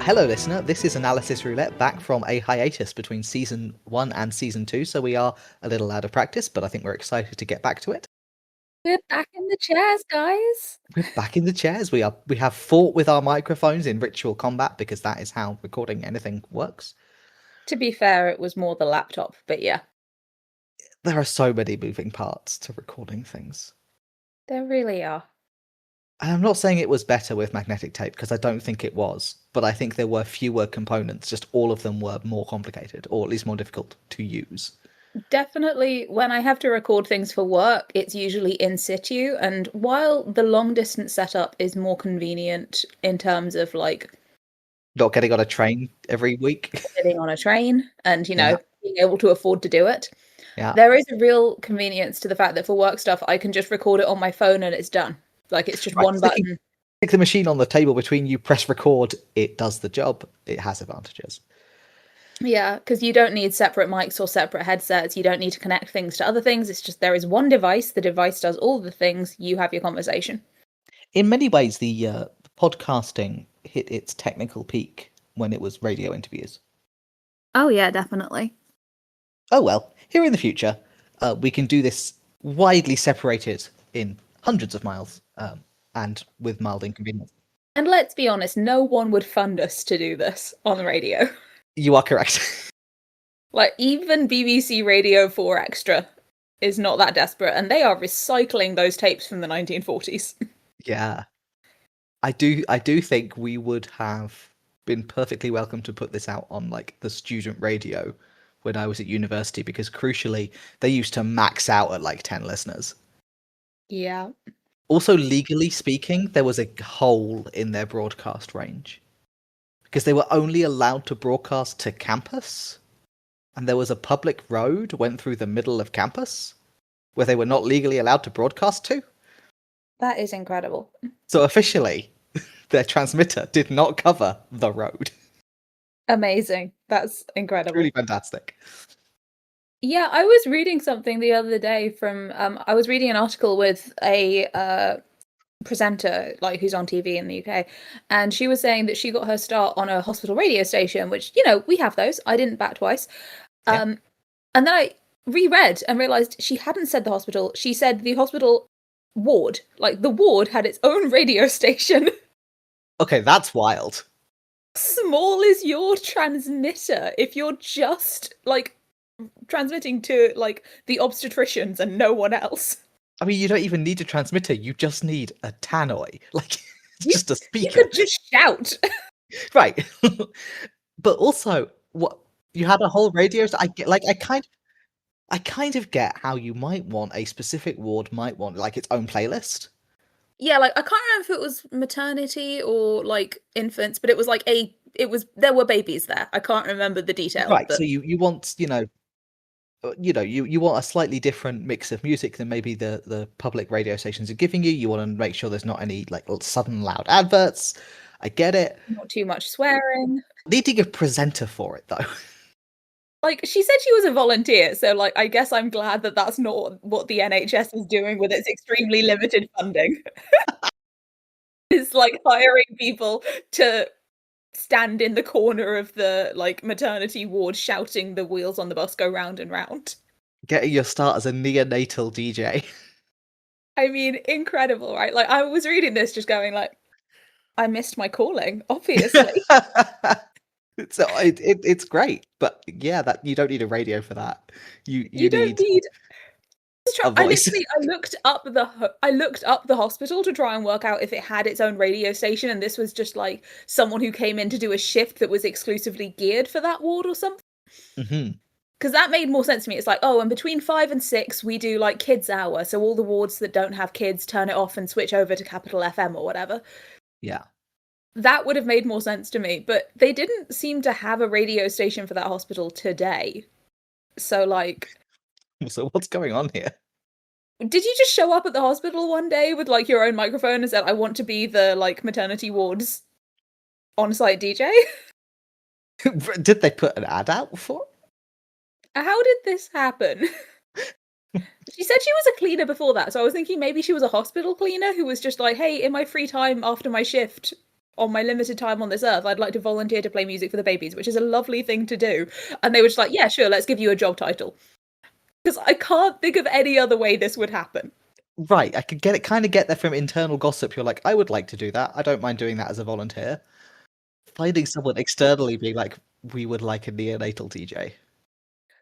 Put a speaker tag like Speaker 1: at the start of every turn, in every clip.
Speaker 1: Hello, listener. This is Analysis Roulette, back from a hiatus between Season 1 and Season 2, so we are a little out of practice, but I think we're excited to get back to it.
Speaker 2: We're back in the chairs, guys.
Speaker 1: We're back in the chairs. We have fought with our microphones in ritual combat, because that is how recording anything works.
Speaker 2: To be fair, it was more the laptop, but yeah.
Speaker 1: There are so many moving parts to recording things.
Speaker 2: There really are.
Speaker 1: And I'm not saying it was better with magnetic tape, because I don't think it was, but I think there were fewer components, just all of them were more complicated, or at least more difficult to use.
Speaker 2: Definitely, when I have to record things for work, it's usually in situ, and while the long distance setup is more convenient in terms of like
Speaker 1: Not getting on a train every week.
Speaker 2: getting on a train and,
Speaker 1: Yeah.
Speaker 2: being able to afford to do it,
Speaker 1: Yeah.
Speaker 2: there is a real convenience to the fact that for work stuff, I can just record it on my phone and it's done. Like, it's just
Speaker 1: Right,
Speaker 2: one button.
Speaker 1: Stick the machine on the table between you, press record, it does the job. It has advantages.
Speaker 2: Yeah, because you don't need separate mics or separate headsets. You don't need to connect things to other things. It's just there is one device. The device does all the things. You have your conversation.
Speaker 1: In many ways, the podcasting hit its technical peak when it was radio interviews.
Speaker 2: Oh, yeah, definitely.
Speaker 1: Oh well, here in the future, we can do this widely separated in hundreds of miles, and with mild inconvenience.
Speaker 2: And let's be honest, no one would fund us to do this on the radio.
Speaker 1: You are correct.
Speaker 2: Like, even BBC Radio 4 Extra is not that desperate, and they are recycling those tapes from the 1940s.
Speaker 1: Yeah. I do think we would have been perfectly welcome to put this out on like the student radio when I was at university, because crucially they used to max out at like 10 listeners.
Speaker 2: Yeah.
Speaker 1: Also, legally speaking, there was a hole in their broadcast range, because they were only allowed to broadcast to campus, and there was a public road went through the middle of campus where they were not legally allowed to broadcast to.
Speaker 2: That is incredible.
Speaker 1: So officially, their transmitter did not cover the road.
Speaker 2: Amazing. That's incredible.
Speaker 1: Really fantastic.
Speaker 2: Yeah, I was reading something the other day from I was reading an article with a presenter like who's on TV in the UK, and she was saying that she got her start on a hospital radio station, which, we have those. I didn't bat twice.
Speaker 1: Yeah.
Speaker 2: And then I reread and realized she hadn't said the hospital. She said the hospital ward. Like, the ward had its own radio station.
Speaker 1: Okay, that's wild.
Speaker 2: Small is your transmitter if you're just like transmitting to like the obstetricians and no one else.
Speaker 1: I mean, you don't even need a transmitter, you just need a tannoy. Like, just a speaker.
Speaker 2: You could just shout.
Speaker 1: Right. But also, what you had a whole radio, so I get like I kind of get how you might want a specific ward might want like its own playlist.
Speaker 2: Yeah, like I can't remember if it was maternity or like infants, but it was like there were babies there. I can't remember the detail.
Speaker 1: Right.
Speaker 2: But
Speaker 1: So you want, you want a slightly different mix of music than maybe the public radio stations are giving you. You want to make sure there's not any like sudden loud adverts. I get it.
Speaker 2: not too much swearing.
Speaker 1: Needing a presenter for it though.
Speaker 2: Like, she said she was a volunteer, so like I guess I'm glad that that's not what the NHS is doing with its extremely limited funding. It's like hiring people to stand in the corner of the like maternity ward shouting the wheels on the bus go round and round.
Speaker 1: Getting your start as a neonatal DJ.
Speaker 2: I mean, incredible, right? Like, I was reading this just going like, I missed my calling, obviously.
Speaker 1: So it's great, but yeah, that you don't need a radio for that. You
Speaker 2: don't
Speaker 1: need a voice.
Speaker 2: I looked up the hospital to try and work out if it had its own radio station, and this was just like someone who came in to do a shift that was exclusively geared for that ward or something.
Speaker 1: Mm-hmm.
Speaker 2: Because that made more sense to me. It's like, oh, and between 5 and 6 we do like kids hour, so all the wards that don't have kids turn it off and switch over to Capital FM or whatever.
Speaker 1: Yeah.
Speaker 2: That would have made more sense to me, but they didn't seem to have a radio station for that hospital today. So like,
Speaker 1: So what's going on here?
Speaker 2: did you just show up at the hospital one day with like your own microphone and said, I want to be the like maternity ward's on-site DJ?
Speaker 1: Did they put an ad out for it?
Speaker 2: How did this happen? She said she was a cleaner before that, so I was thinking maybe she was a hospital cleaner who was just like, hey, in my free time after my shift, on my limited time on this earth, I'd like to volunteer to play music for the babies, which is a lovely thing to do. And they were just like, yeah, sure, let's give you a job title. Because I can't think of any other way this would happen.
Speaker 1: Right, I could kind of get there from internal gossip. You're like, I would like to do that. I don't mind doing that as a volunteer. Finding someone externally being like, we would like a neonatal DJ.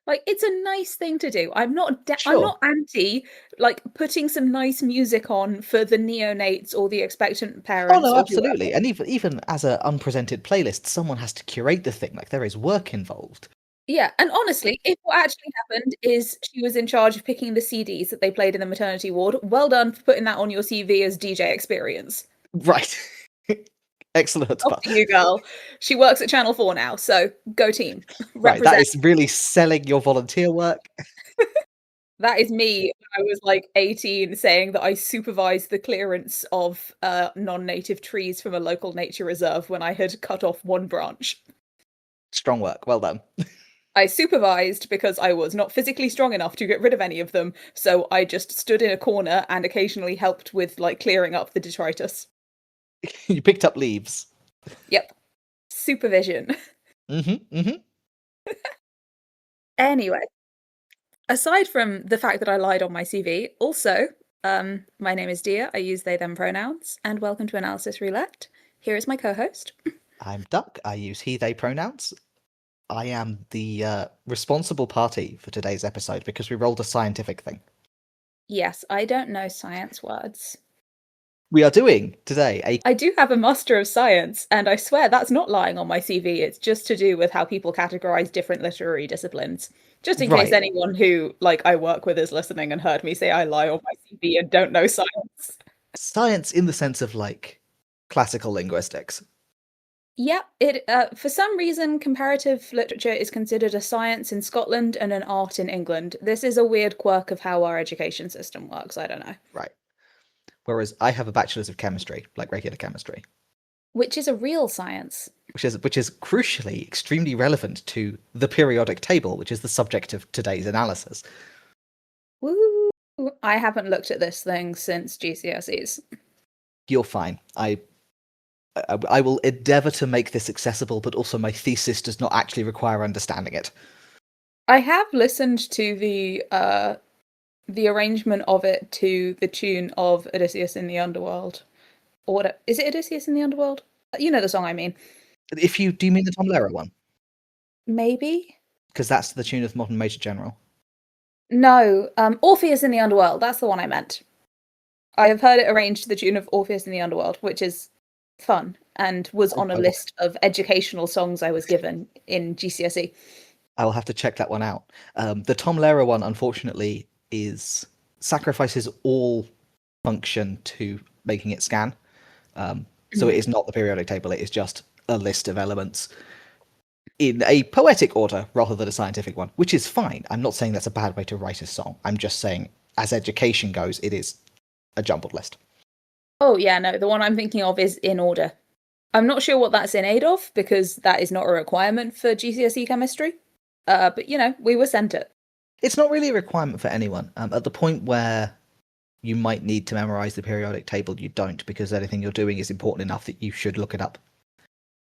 Speaker 2: Like, it's a nice thing to do. I'm not
Speaker 1: Sure.
Speaker 2: anti like putting some nice music on for the neonates or the expectant
Speaker 1: Oh
Speaker 2: parents
Speaker 1: no,
Speaker 2: or
Speaker 1: absolutely.
Speaker 2: whoever.
Speaker 1: And even as an unpresented playlist, someone has to curate the thing. Like there is work involved.
Speaker 2: Yeah, and honestly, if what actually happened is she was in charge of picking the CDs that they played in the maternity ward, well done for putting that on your CV as DJ experience.
Speaker 1: Right. Excellent.
Speaker 2: Off to you, girl. She works at Channel 4 now, so go team.
Speaker 1: Right, that
Speaker 2: Represent.
Speaker 1: is really selling your volunteer work.
Speaker 2: That is me when I was like 18 saying that I supervised the clearance of non-native trees from a local nature reserve when I had cut off one branch.
Speaker 1: Strong work. Well done.
Speaker 2: I supervised because I was not physically strong enough to get rid of any of them, so I just stood in a corner and occasionally helped with like clearing up the detritus.
Speaker 1: You picked up leaves.
Speaker 2: Yep. Supervision. Anyway, aside from the fact that I lied on my CV, also, my name is Dia. I use they them pronouns, and welcome to Analysis Roulette. Here is my co-host.
Speaker 1: I'm Duck. I use he, they pronouns. I am the responsible party for today's episode because we rolled a scientific thing.
Speaker 2: Yes, I don't know science words.
Speaker 1: We are doing today
Speaker 2: I do have a Master of Science, and I swear that's not lying on my CV. It's just to do with how people categorize different literary disciplines. Just in case
Speaker 1: right
Speaker 2: anyone who, like, I work with is listening and heard me say I lie on my CV and don't know science.
Speaker 1: science in the sense of like classical linguistics.
Speaker 2: Yeah, it for some reason comparative literature is considered a science in Scotland and an art in England. This is a weird quirk of how our education system works. I don't know.
Speaker 1: Right. Whereas I have a bachelor's of chemistry, like regular chemistry,
Speaker 2: Which is a real science.
Speaker 1: which is crucially extremely relevant to the periodic table, which is the subject of today's analysis.
Speaker 2: Woo! I haven't looked at this thing since GCSEs.
Speaker 1: You're fine. I will endeavour to make this accessible, but also my thesis does not actually require understanding it.
Speaker 2: I have listened to the arrangement of it to the tune of Odysseus in the Underworld. Or what is it Odysseus in the Underworld? You know the song I mean.
Speaker 1: Do you mean the Tom Lehrer one?
Speaker 2: Maybe?
Speaker 1: Because that's the tune of Modern Major General.
Speaker 2: No, Orpheus in the Underworld, that's the one I meant. I have heard it arranged to the tune of Orpheus in the Underworld, which is fun and was on a list of educational songs I was given in GCSE.
Speaker 1: I will have to check that one out. The Tom Lehrer one, unfortunately, sacrifices all function to making it scan. So it is not the periodic table, it is just a list of elements in a poetic order rather than a scientific one, which is fine. I'm not saying that's a bad way to write a song. I'm just saying, as education goes, it is a jumbled list.
Speaker 2: Oh, yeah, no, the one I'm thinking of is in order. I'm not sure what that's in aid of, because that is not a requirement for GCSE chemistry. But, you know, we were sent it.
Speaker 1: It's not really a requirement for anyone. At the point where you might need to memorize the periodic table, you don't, because anything you're doing is important enough that you should look it up.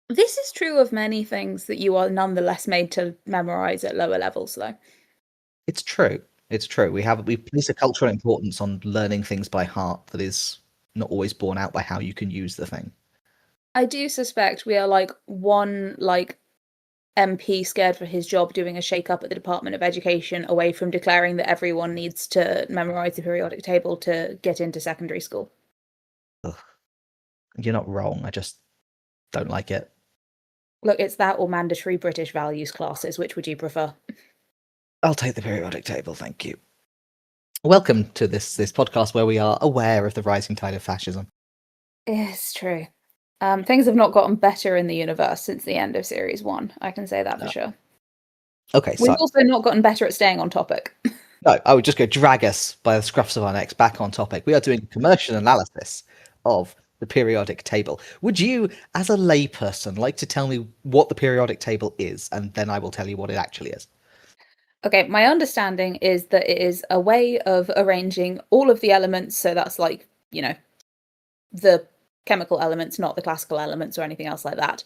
Speaker 2: This is true of many things that you are nonetheless made to memorize at lower levels, though.
Speaker 1: It's true. It's true. We place a cultural importance on learning things by heart that is not always borne out by how you can use the thing.
Speaker 2: I do suspect we are like one MP scared for his job doing a shake-up at the Department of Education away from declaring that everyone needs to memorize the periodic table to get into secondary school.
Speaker 1: Ugh. You're not wrong. I just don't like it.
Speaker 2: Look, it's that or mandatory British values classes. Which would you prefer?
Speaker 1: I'll take the periodic table, thank you. Welcome to this podcast where we are aware of the rising tide of fascism.
Speaker 2: It's true. Things have not gotten better in the universe since the end of Series 1. I can say that for sure.
Speaker 1: Okay,
Speaker 2: We've
Speaker 1: so
Speaker 2: also not gotten better at staying on topic.
Speaker 1: no, I would just go drag us by the scruffs of our necks back on topic. We are doing commercial analysis of the periodic table. Would you, as a layperson, like to tell me what the periodic table is, and then I will tell you what it actually is?
Speaker 2: Okay, my understanding is that it is a way of arranging all of the elements, so that's like, you know, the chemical elements, not the classical elements or anything else like that,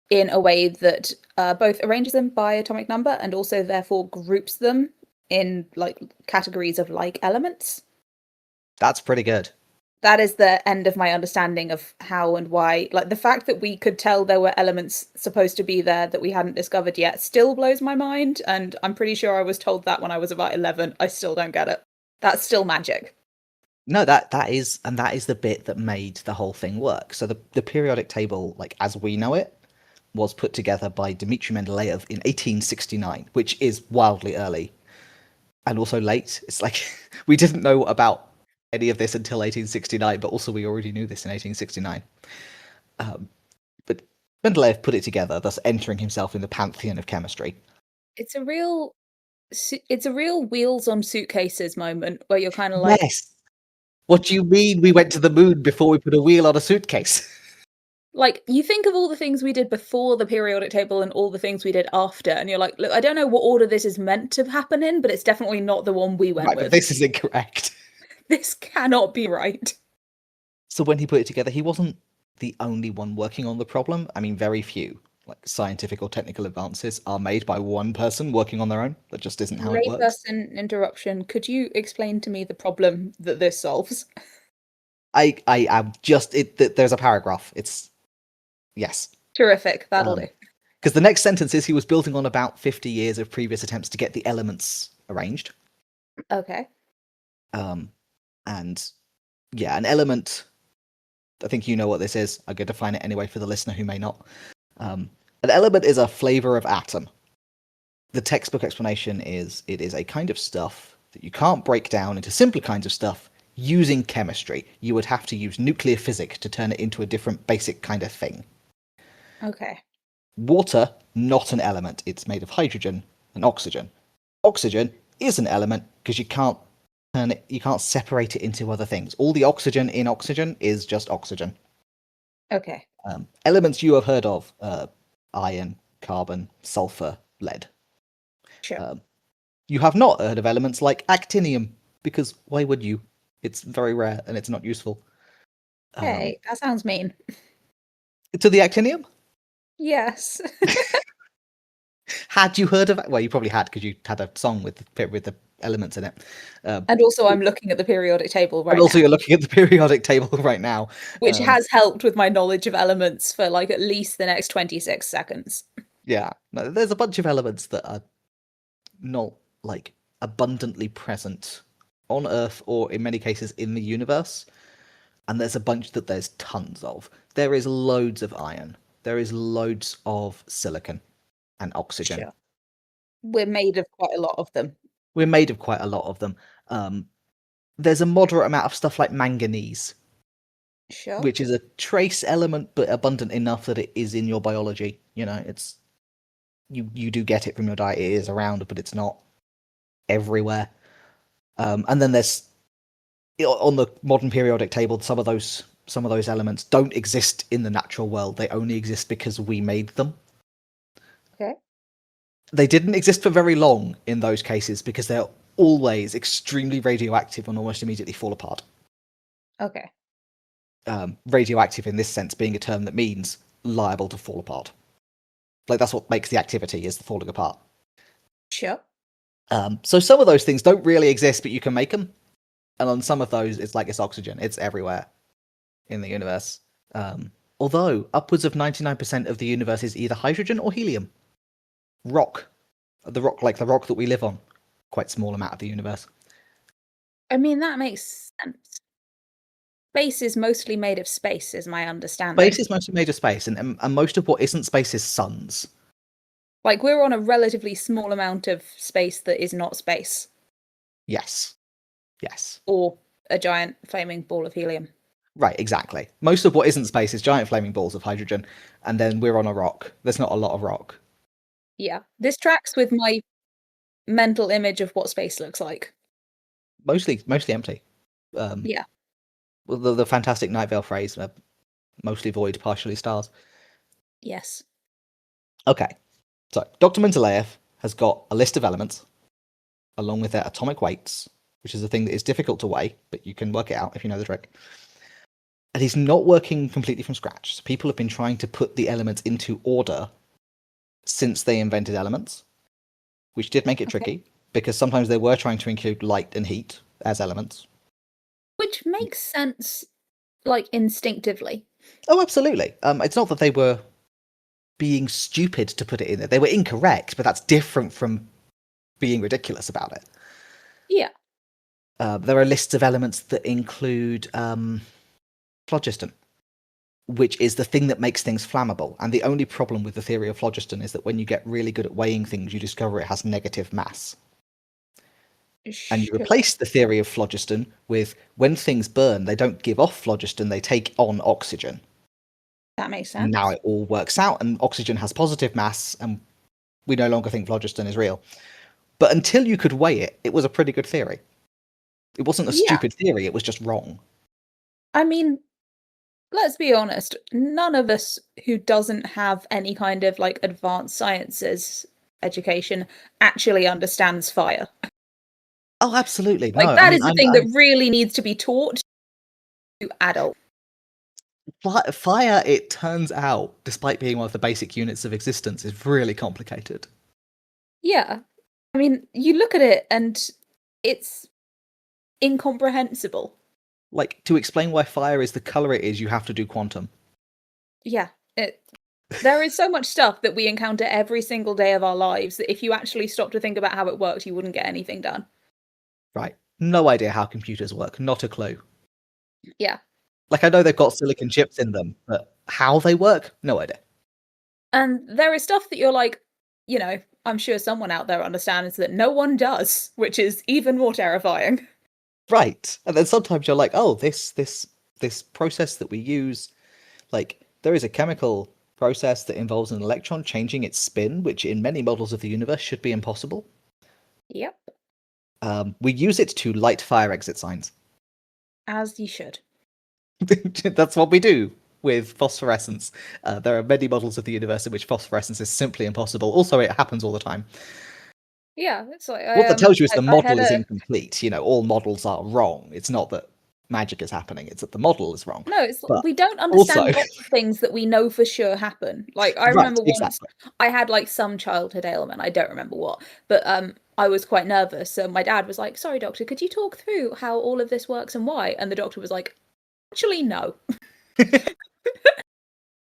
Speaker 2: in a way that both arranges them by atomic number and also therefore groups them in like categories of like elements.
Speaker 1: That's pretty good.
Speaker 2: That is the end of my understanding of how and why. Like the fact that we could tell there were elements supposed to be there that we hadn't discovered yet still blows my mind, and I'm pretty sure I was told that when I was about 11. I still don't get it. That's still magic.
Speaker 1: No, that is the bit that made the whole thing work. So the periodic table, like as we know it, was put together by Dmitry Mendeleev in 1869, which is wildly early and also late. It's like we didn't know about any of this until 1869, but also we already knew this in 1869. But Mendeleev put it together, thus entering himself in the pantheon of chemistry.
Speaker 2: It's a real wheels on suitcases moment where you're kind of like,
Speaker 1: Yes. What do you mean we went to the moon before we put a wheel on a suitcase?
Speaker 2: like you think of all the things we did before the periodic table and all the things we did after, and you're like, look, I don't know what order this is meant to happen in, but it's definitely not the one we went
Speaker 1: Right,
Speaker 2: with.
Speaker 1: but this is incorrect.
Speaker 2: This cannot be right.
Speaker 1: So when he put it together, he wasn't the only one working on the problem. I mean, very few like scientific or technical advances are made by one person working on their own. That just isn't how it works.
Speaker 2: Layperson interruption. Could you explain to me the problem that this solves?
Speaker 1: I am just there's a paragraph. It's yes.
Speaker 2: Terrific. That'll do.
Speaker 1: Because the next sentence is he was building on about 50 years of previous attempts to get the elements arranged.
Speaker 2: Okay.
Speaker 1: And yeah, an element, I think you know what this is. I'm going to define it anyway for the listener who may not. An element is a flavor of atom. The textbook explanation is it is a kind of stuff that you can't break down into simpler kinds of stuff using chemistry. You would have to use nuclear physics to turn it into a different basic kind of thing.
Speaker 2: Okay.
Speaker 1: Water, not an element. It's made of hydrogen and oxygen. Oxygen is an element because you can't separate it into other things. All the oxygen in oxygen is just oxygen.
Speaker 2: Okay.
Speaker 1: Elements you have heard of: iron, carbon, sulfur, lead.
Speaker 2: Sure.
Speaker 1: You have not heard of elements like actinium, because why would you? It's very rare and it's not useful.
Speaker 2: Hey, that sounds mean.
Speaker 1: To the actinium?
Speaker 2: Yes.
Speaker 1: Had you heard of it? Well, you probably had because you had a song with the elements in it.
Speaker 2: And also, I'm looking at the periodic table right
Speaker 1: and also
Speaker 2: now.
Speaker 1: you're looking at the periodic table right now.
Speaker 2: Which has helped with my knowledge of elements for like at least the next 26 seconds.
Speaker 1: Yeah. No, there's a bunch of elements that are not like abundantly present on Earth or in many cases in the universe. And there's a bunch that there's tons of. There is loads of iron. There is loads of silicon and oxygen.
Speaker 2: Sure. We're made of quite a lot of them.
Speaker 1: We're made of quite a lot of them. There's a moderate amount of stuff like manganese.
Speaker 2: Sure.
Speaker 1: Which is a trace element, but abundant enough that it is in your biology. You know, it's you do get it from your diet. It is around, but it's not everywhere. And then there's on the modern periodic table, some of those elements don't exist in the natural world. They only exist because we made them.
Speaker 2: Okay.
Speaker 1: They didn't exist for very long in those cases because they're always extremely radioactive and almost immediately fall apart.
Speaker 2: Okay.
Speaker 1: Radioactive in this sense being a term that means liable to fall apart. Like that's what makes the activity, is the falling apart.
Speaker 2: Sure.
Speaker 1: So some of those things don't really exist, but you can make them. And on some of those, it's like it's oxygen. It's everywhere in the universe. Although upwards of 99% of the universe is either hydrogen or helium. Rock. The rock that we live on. Quite small amount of the universe.
Speaker 2: I mean, that makes sense. Space is mostly made of space, is my understanding.
Speaker 1: Space is mostly made of space, and most of what isn't space is suns.
Speaker 2: Like, we're on a relatively small amount of space that is not space.
Speaker 1: Yes. Yes.
Speaker 2: Or a giant flaming ball of helium.
Speaker 1: Right, exactly. Most of what isn't space is giant flaming balls of hydrogen, and then we're on a rock. There's not a lot of rock.
Speaker 2: Yeah. This tracks with my mental image of what space looks like.
Speaker 1: Mostly empty.
Speaker 2: Yeah.
Speaker 1: Well, the fantastic Night Vale phrase, mostly void, partially stars.
Speaker 2: Yes.
Speaker 1: Okay. So, Dr. Mendeleev has got a list of elements, along with their atomic weights, which is a thing that is difficult to weigh, but you can work it out if you know the trick. And he's not working completely from scratch. So people have been trying to put the elements into order since they invented elements, which did make it tricky, because sometimes they were trying to include light and heat as elements.
Speaker 2: Which makes sense, like, instinctively.
Speaker 1: Oh, absolutely. It's not that they were being stupid to put it in there. They were incorrect, but that's different from being ridiculous about it.
Speaker 2: Yeah.
Speaker 1: There are lists of elements that include phlogiston, which is the thing that makes things flammable. And the only problem with the theory of phlogiston is that when you get really good at weighing things, you discover it has negative mass. And you
Speaker 2: Sure.
Speaker 1: replace the theory of phlogiston with when things burn, they don't give off phlogiston, they take on oxygen.
Speaker 2: That makes
Speaker 1: And
Speaker 2: sense.
Speaker 1: now it all works out, and oxygen has positive mass, and we no longer think phlogiston is real. But until you could weigh it, it was a pretty good theory. It wasn't a
Speaker 2: Yeah.
Speaker 1: stupid theory, it was just wrong.
Speaker 2: I mean, let's be honest, none of us who doesn't have any kind of, like, advanced sciences education actually understands fire.
Speaker 1: Oh, absolutely. No,
Speaker 2: Like,
Speaker 1: I
Speaker 2: that
Speaker 1: mean,
Speaker 2: is the thing that really needs to be taught to adults.
Speaker 1: fire, it turns out, despite being one of the basic units of existence, is really complicated.
Speaker 2: Yeah. I mean, you look at it and it's incomprehensible.
Speaker 1: Like, to explain why fire is the color it is, you have to do quantum.
Speaker 2: Yeah. There is so much stuff that we encounter every single day of our lives that if you actually stop to think about how it works, you wouldn't get anything done.
Speaker 1: Right. No idea how computers work, not a clue.
Speaker 2: Yeah.
Speaker 1: Like, I know they've got silicon chips in them, but how they work? No idea.
Speaker 2: And there is stuff that you're like, you know, I'm sure someone out there understands that no one does, which is even more terrifying.
Speaker 1: Right. And then sometimes you're like, oh, this process that we use, like, there is a chemical process that involves an electron changing its spin, which in many models of the universe should be impossible.
Speaker 2: Yep.
Speaker 1: We use it to light fire exit signs.
Speaker 2: As you should.
Speaker 1: That's what we do with phosphorescence. There are many models of the universe in which phosphorescence is simply impossible. Also, it happens all the time.
Speaker 2: Yeah, it's like
Speaker 1: What that tells you is the
Speaker 2: I had
Speaker 1: model is incomplete. All models are wrong. It's not that magic is happening, it's that the model is wrong.
Speaker 2: No, it's
Speaker 1: But
Speaker 2: we don't
Speaker 1: also,
Speaker 2: understand lots of things that we know for sure happen. Like, I
Speaker 1: right,
Speaker 2: remember once
Speaker 1: exactly.
Speaker 2: I had, like, some childhood ailment, I don't remember what, but, I was quite nervous, so my dad was like, "Sorry, doctor, could you talk through how all of this works and why?" And the doctor was like, "Actually, no."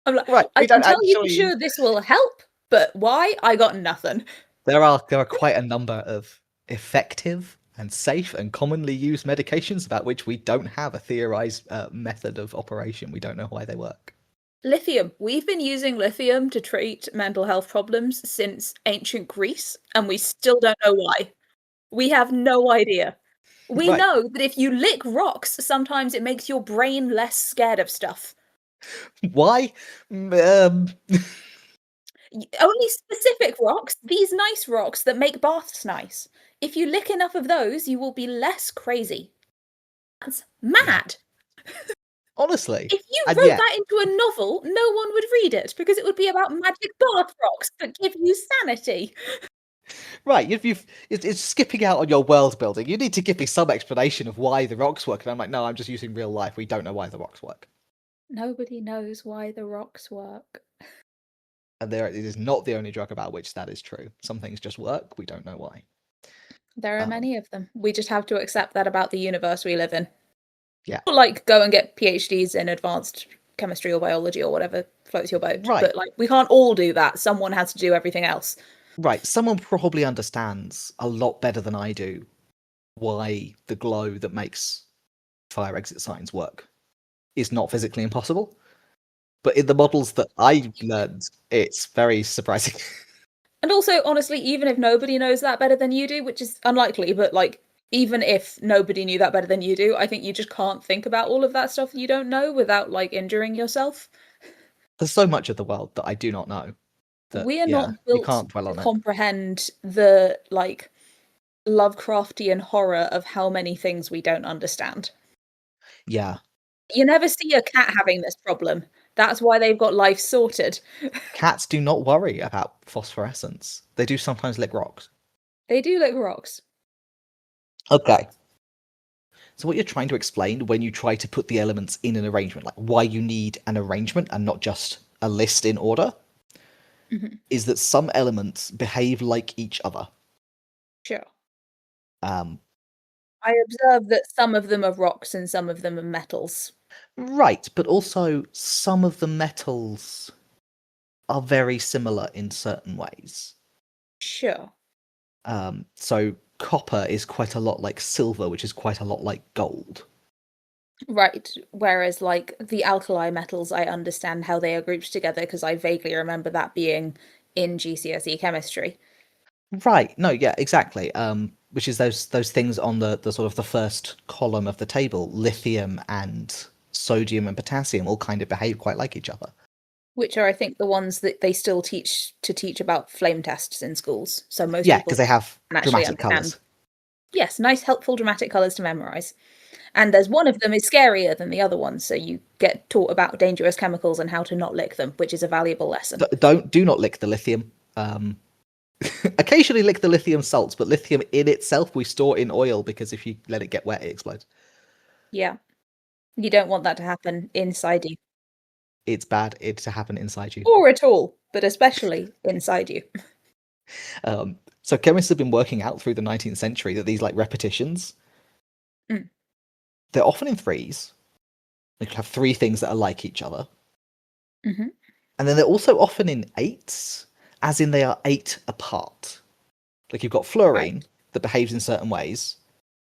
Speaker 2: I'm like,
Speaker 1: Right,
Speaker 2: "I
Speaker 1: we
Speaker 2: can
Speaker 1: don't
Speaker 2: tell you for
Speaker 1: actually.
Speaker 2: sure this will help, but why? I got nothing."
Speaker 1: There are quite a number of effective and safe and commonly used medications about which we don't have a theorized method of operation. We don't know why they work.
Speaker 2: Lithium. We've been using lithium to treat mental health problems since ancient Greece, and we still don't know why. We have no idea. We
Speaker 1: Right.
Speaker 2: know that if you lick rocks, sometimes it makes your brain less scared of stuff.
Speaker 1: Why? Um,
Speaker 2: Only specific rocks, these nice rocks that make baths nice. If you lick enough of those, you will be less crazy. That's
Speaker 1: yeah.
Speaker 2: mad.
Speaker 1: Honestly.
Speaker 2: If you
Speaker 1: And
Speaker 2: wrote
Speaker 1: yet,
Speaker 2: that into a novel, no one would read it because it would be about magic bath rocks that give you sanity.
Speaker 1: right, it's skipping out on your world building. You need to give me some explanation of why the rocks work. And I'm like, no, I'm just using real life. We don't know why the rocks work.
Speaker 2: Nobody knows why the rocks work.
Speaker 1: And it is not the only drug about which that is true. Some things just work. We don't know why.
Speaker 2: There are
Speaker 1: Um,
Speaker 2: many of them. We just have to accept that about the universe we live in.
Speaker 1: yeah.
Speaker 2: Or, like, go and get PhDs in advanced chemistry or biology or whatever floats your boat.
Speaker 1: Right.
Speaker 2: But, like, we can't all do that. Someone has to do everything else.
Speaker 1: Right. Someone probably understands a lot better than I do why the glow that makes fire exit signs work is not physically impossible. But in the models that I learned, it's very surprising.
Speaker 2: And also, honestly, even if nobody knows that better than you do, which is unlikely, but, like, even if nobody knew that better than you do, I think you just can't think about all of that stuff that you don't know without, like, injuring yourself.
Speaker 1: There's so much of the world that I do not know that,
Speaker 2: We are
Speaker 1: yeah,
Speaker 2: not
Speaker 1: you
Speaker 2: built
Speaker 1: can't dwell
Speaker 2: to
Speaker 1: on it.
Speaker 2: comprehend the, like, Lovecraftian horror of how many things we don't understand.
Speaker 1: Yeah.
Speaker 2: You never see a cat having this problem. That's why they've got life sorted.
Speaker 1: Cats do not worry about phosphorescence. They do sometimes lick rocks.
Speaker 2: They do lick rocks.
Speaker 1: Okay. So what you're trying to explain when you try to put the elements in an arrangement, like why you need an arrangement and not just a list in order,
Speaker 2: Mhm.
Speaker 1: is that some elements behave like each other.
Speaker 2: Sure.
Speaker 1: Um,
Speaker 2: I observe that some of them are rocks and some of them are metals.
Speaker 1: right, but also some of the metals are very similar in certain ways.
Speaker 2: Sure.
Speaker 1: So copper is quite a lot like silver, which is quite a lot like gold.
Speaker 2: Right. Whereas, like, the alkali metals, I understand how they are grouped together because I vaguely remember that being in GCSE chemistry.
Speaker 1: Right. No, yeah, exactly. Which is those things on the sort of the first column of the table, lithium and sodium and potassium all kind of behave quite like each other.
Speaker 2: Which are, I think, the ones that they still teach about flame tests in schools. So most
Speaker 1: Yeah,
Speaker 2: people
Speaker 1: because they have
Speaker 2: can actually
Speaker 1: dramatic
Speaker 2: understand.
Speaker 1: colours.
Speaker 2: Yes, nice, helpful, dramatic colours to memorize. And there's one of them is scarier than the other one, so you get taught about dangerous chemicals and how to not lick them, which is a valuable lesson.
Speaker 1: Do not lick the lithium. Occasionally lick the lithium salts, but lithium in itself we store in oil because if you let it get wet, it explodes.
Speaker 2: Yeah, you don't want that to happen inside you,
Speaker 1: It's bad it to happen inside you.
Speaker 2: or at all, but especially inside you.
Speaker 1: So chemists have been working out through the 19th century that these like repetitions,
Speaker 2: Mm.
Speaker 1: they're often in threes. They could have three things that are like each other.
Speaker 2: Hmm.
Speaker 1: And then they're also often in eights, as in they are eight apart. Like you've got
Speaker 2: Right.
Speaker 1: fluorine that behaves in certain ways,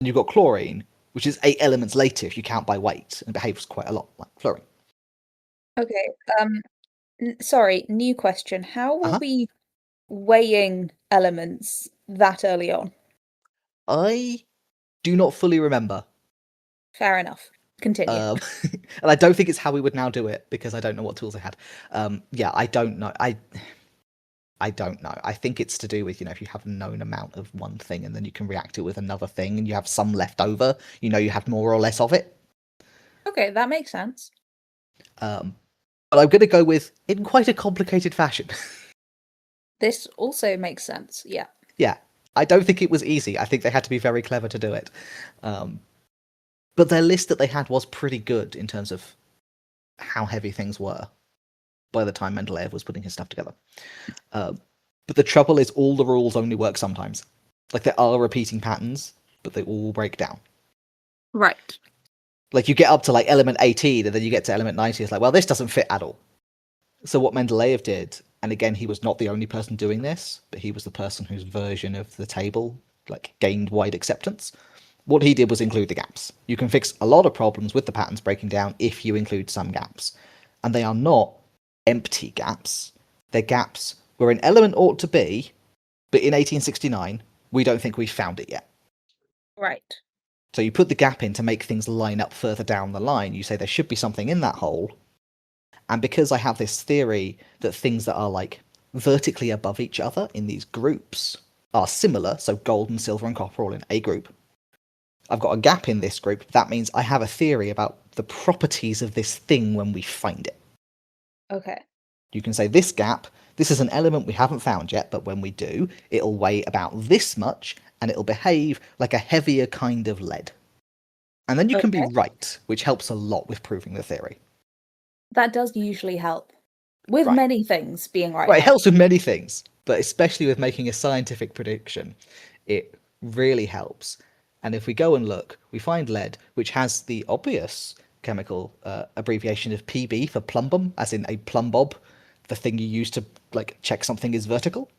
Speaker 1: and you've got chlorine, which is 8 elements later if you count by weight, and behaves quite a lot like fluorine.
Speaker 2: Okay. Sorry, new question. How were
Speaker 1: Uh-huh.
Speaker 2: we weighing elements that early on?
Speaker 1: I do not fully remember.
Speaker 2: Fair enough. Continue.
Speaker 1: Um, and I don't think it's how we would now do it because I don't know what tools they had. Yeah, I don't know. I don't know. I think it's to do with, if you have a known amount of one thing and then you can react it with another thing and you have some left over, you have more or less of it.
Speaker 2: Okay, that makes sense.
Speaker 1: Um, but I'm going to go with in quite a complicated fashion.
Speaker 2: This also makes sense. Yeah.
Speaker 1: Yeah, I don't think it was easy. I think they had to be very clever to do it. Um, but their list that they had was pretty good in terms of how heavy things were by the time Mendeleev was putting his stuff together. But the trouble is all the rules only work sometimes. Like there are repeating patterns, but they all break down.
Speaker 2: Right.
Speaker 1: Like you get up to like element 18 and then you get to element 90, it's like, well, this doesn't fit at all. So what Mendeleev did, and again, he was not the only person doing this, but he was the person whose version of the table like gained wide acceptance. What he did was include the gaps. You can fix a lot of problems with the patterns breaking down if you include some gaps. And they are not empty gaps. They're gaps where an element ought to be, but in 1869, we don't think we've found it yet.
Speaker 2: Right.
Speaker 1: So you put the gap in to make things line up further down the line. You say there should be something in that hole. And because I have this theory that things that are like vertically above each other in these groups are similar, so gold and silver and copper all in a group, I've got a gap in this group. That means I have a theory about the properties of this thing when we find it.
Speaker 2: Okay.
Speaker 1: You can say this gap, this is an element we haven't found yet, but when we do, it'll weigh about this much and it'll behave like a heavier kind of lead. And then you can be
Speaker 2: Okay.
Speaker 1: right, which helps a lot with proving the theory.
Speaker 2: That does usually help. With
Speaker 1: Right.
Speaker 2: many things, being right
Speaker 1: Right, it
Speaker 2: helps.
Speaker 1: helps with many things, but especially with making a scientific prediction, it really helps. And if we go and look, we find lead, which has the obvious chemical abbreviation of PB for plumbum, as in a plumb bob, the thing you use to like check something is vertical.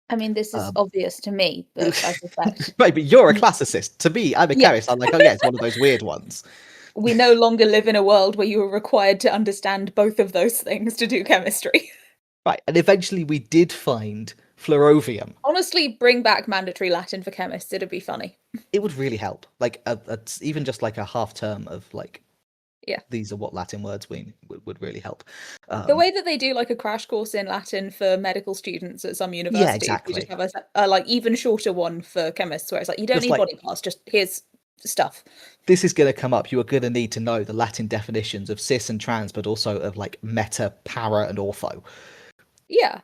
Speaker 2: I mean, this is
Speaker 1: Um,
Speaker 2: obvious to me, but I suspect.
Speaker 1: right, but you're a classicist. To me, I'm a
Speaker 2: Yeah,
Speaker 1: chemist. I'm like, oh yeah, it's one of those weird ones.
Speaker 2: we no longer live in a world where you are required to understand both of those things to do chemistry.
Speaker 1: Right, and eventually we did find fluorovium.
Speaker 2: Honestly, bring back mandatory Latin for chemists. It'd be funny.
Speaker 1: It would really help. Like even just like a half term of like
Speaker 2: Yeah.
Speaker 1: these are what Latin words mean would really help.
Speaker 2: The way that they do like a crash course in Latin for medical students at some
Speaker 1: Yeah,
Speaker 2: universities, we just
Speaker 1: exactly.
Speaker 2: have a like even shorter one for chemists where it's like you don't
Speaker 1: Just
Speaker 2: need
Speaker 1: like
Speaker 2: body parts, just here's stuff.
Speaker 1: this is going to come up. You are going to need to know the Latin definitions of cis and trans, but also of like meta, para, and ortho.
Speaker 2: Yeah.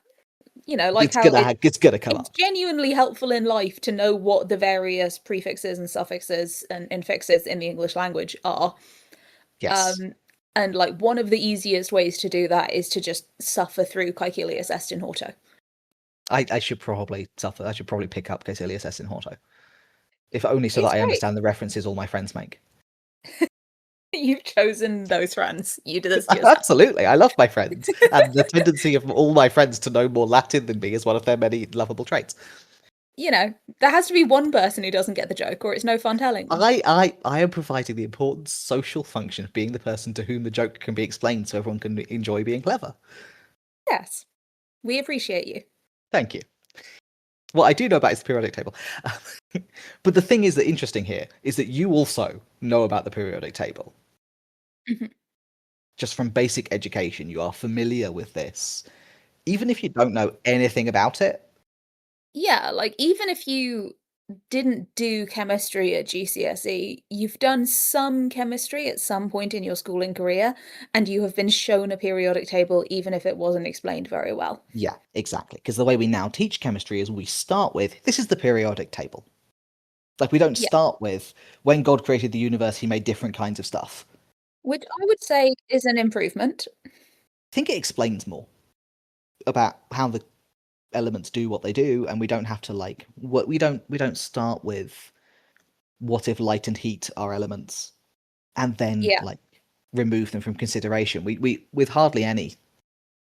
Speaker 2: You know, like
Speaker 1: It's
Speaker 2: how
Speaker 1: gonna come
Speaker 2: it's
Speaker 1: up.
Speaker 2: genuinely helpful in life to know what the various prefixes and suffixes and infixes in the English language are.
Speaker 1: Yes.
Speaker 2: And like one of the easiest ways to do that is to just suffer through Caecilius est in Horto.
Speaker 1: I should probably suffer. I should probably pick up Caecilius est in Horto. If only so that
Speaker 2: It's
Speaker 1: I
Speaker 2: great.
Speaker 1: understand the references all my friends make.
Speaker 2: You've chosen those friends. You did this to yourself.
Speaker 1: Absolutely. I love my friends. And the tendency of all my friends to know more Latin than me is one of their many lovable traits.
Speaker 2: You know, there has to be one person who doesn't get the joke, or it's no fun telling them.
Speaker 1: I am providing the important social function of being the person to whom the joke can be explained so everyone can enjoy being clever.
Speaker 2: Yes. We appreciate you.
Speaker 1: Thank you. What I do know about is the periodic table. But the thing is that interesting here is that you also know about the periodic table.
Speaker 2: Mhm.
Speaker 1: Just from basic education, you are familiar with this. Even if you don't know anything about it.
Speaker 2: Yeah, like even if you didn't do chemistry at GCSE, you've done some chemistry at some point in your schooling career, and you have been shown a periodic table even if it wasn't explained very well.
Speaker 1: Yeah, exactly. Because the way we now teach chemistry is we start with this is the periodic table. Like, we don't
Speaker 2: Yeah,
Speaker 1: start with when God created the universe, he made different kinds of stuff.
Speaker 2: which I would say is an improvement.
Speaker 1: I think it explains more about how the elements do what they do, and we don't have to like what we don't start with what if light and heat are elements and then
Speaker 2: Yeah,
Speaker 1: like remove them from consideration. We with hardly any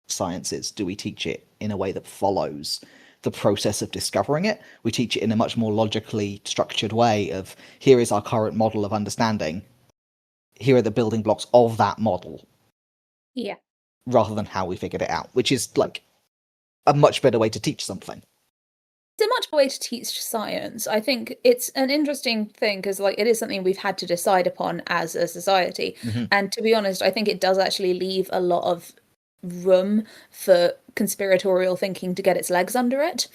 Speaker 1: sciences do we teach it in a way that follows the process of discovering it. We teach it in a much more logically structured way of here is our current model of understanding. Here are the building blocks of that model,
Speaker 2: yeah.
Speaker 1: rather than how we figured it out, which is like a much better way to teach something.
Speaker 2: It's a much better way to teach science. I think it's an interesting thing because, like, it is something we've had to decide upon as a society.
Speaker 1: Mm-hmm.
Speaker 2: And to be honest, I think it does actually leave a lot of room for conspiratorial thinking to get its legs under it.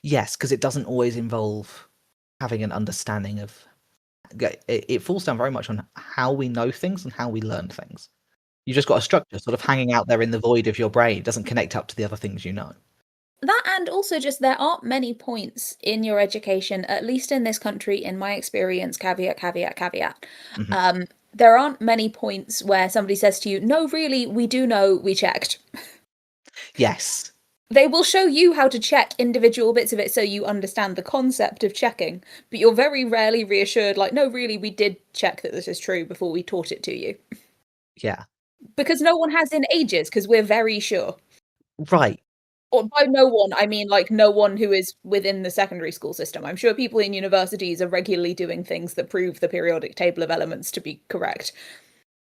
Speaker 1: Yes, because it doesn't always involve having an understanding of. It falls down very much on how we know things and how we learn things. You just got a structure sort of hanging out there in the void of your brain. It doesn't connect up to the other things you know.
Speaker 2: That and also just there aren't many points in your education, at least in this country, in my experience, caveat, caveat, caveat.
Speaker 1: Mm-hmm.
Speaker 2: There aren't many points where somebody says to you, no, really, we do know, we checked.
Speaker 1: Yes.
Speaker 2: They will show you how to check individual bits of it so you understand the concept of checking, but you're very rarely reassured, like, no, really, we did check that this is true before we taught it to you.
Speaker 1: Yeah.
Speaker 2: Because no one has in ages, because we're very sure.
Speaker 1: Right.
Speaker 2: Or by no one, I mean like no one who is within the secondary school system. I'm sure people in universities are regularly doing things that prove the periodic table of elements to be correct.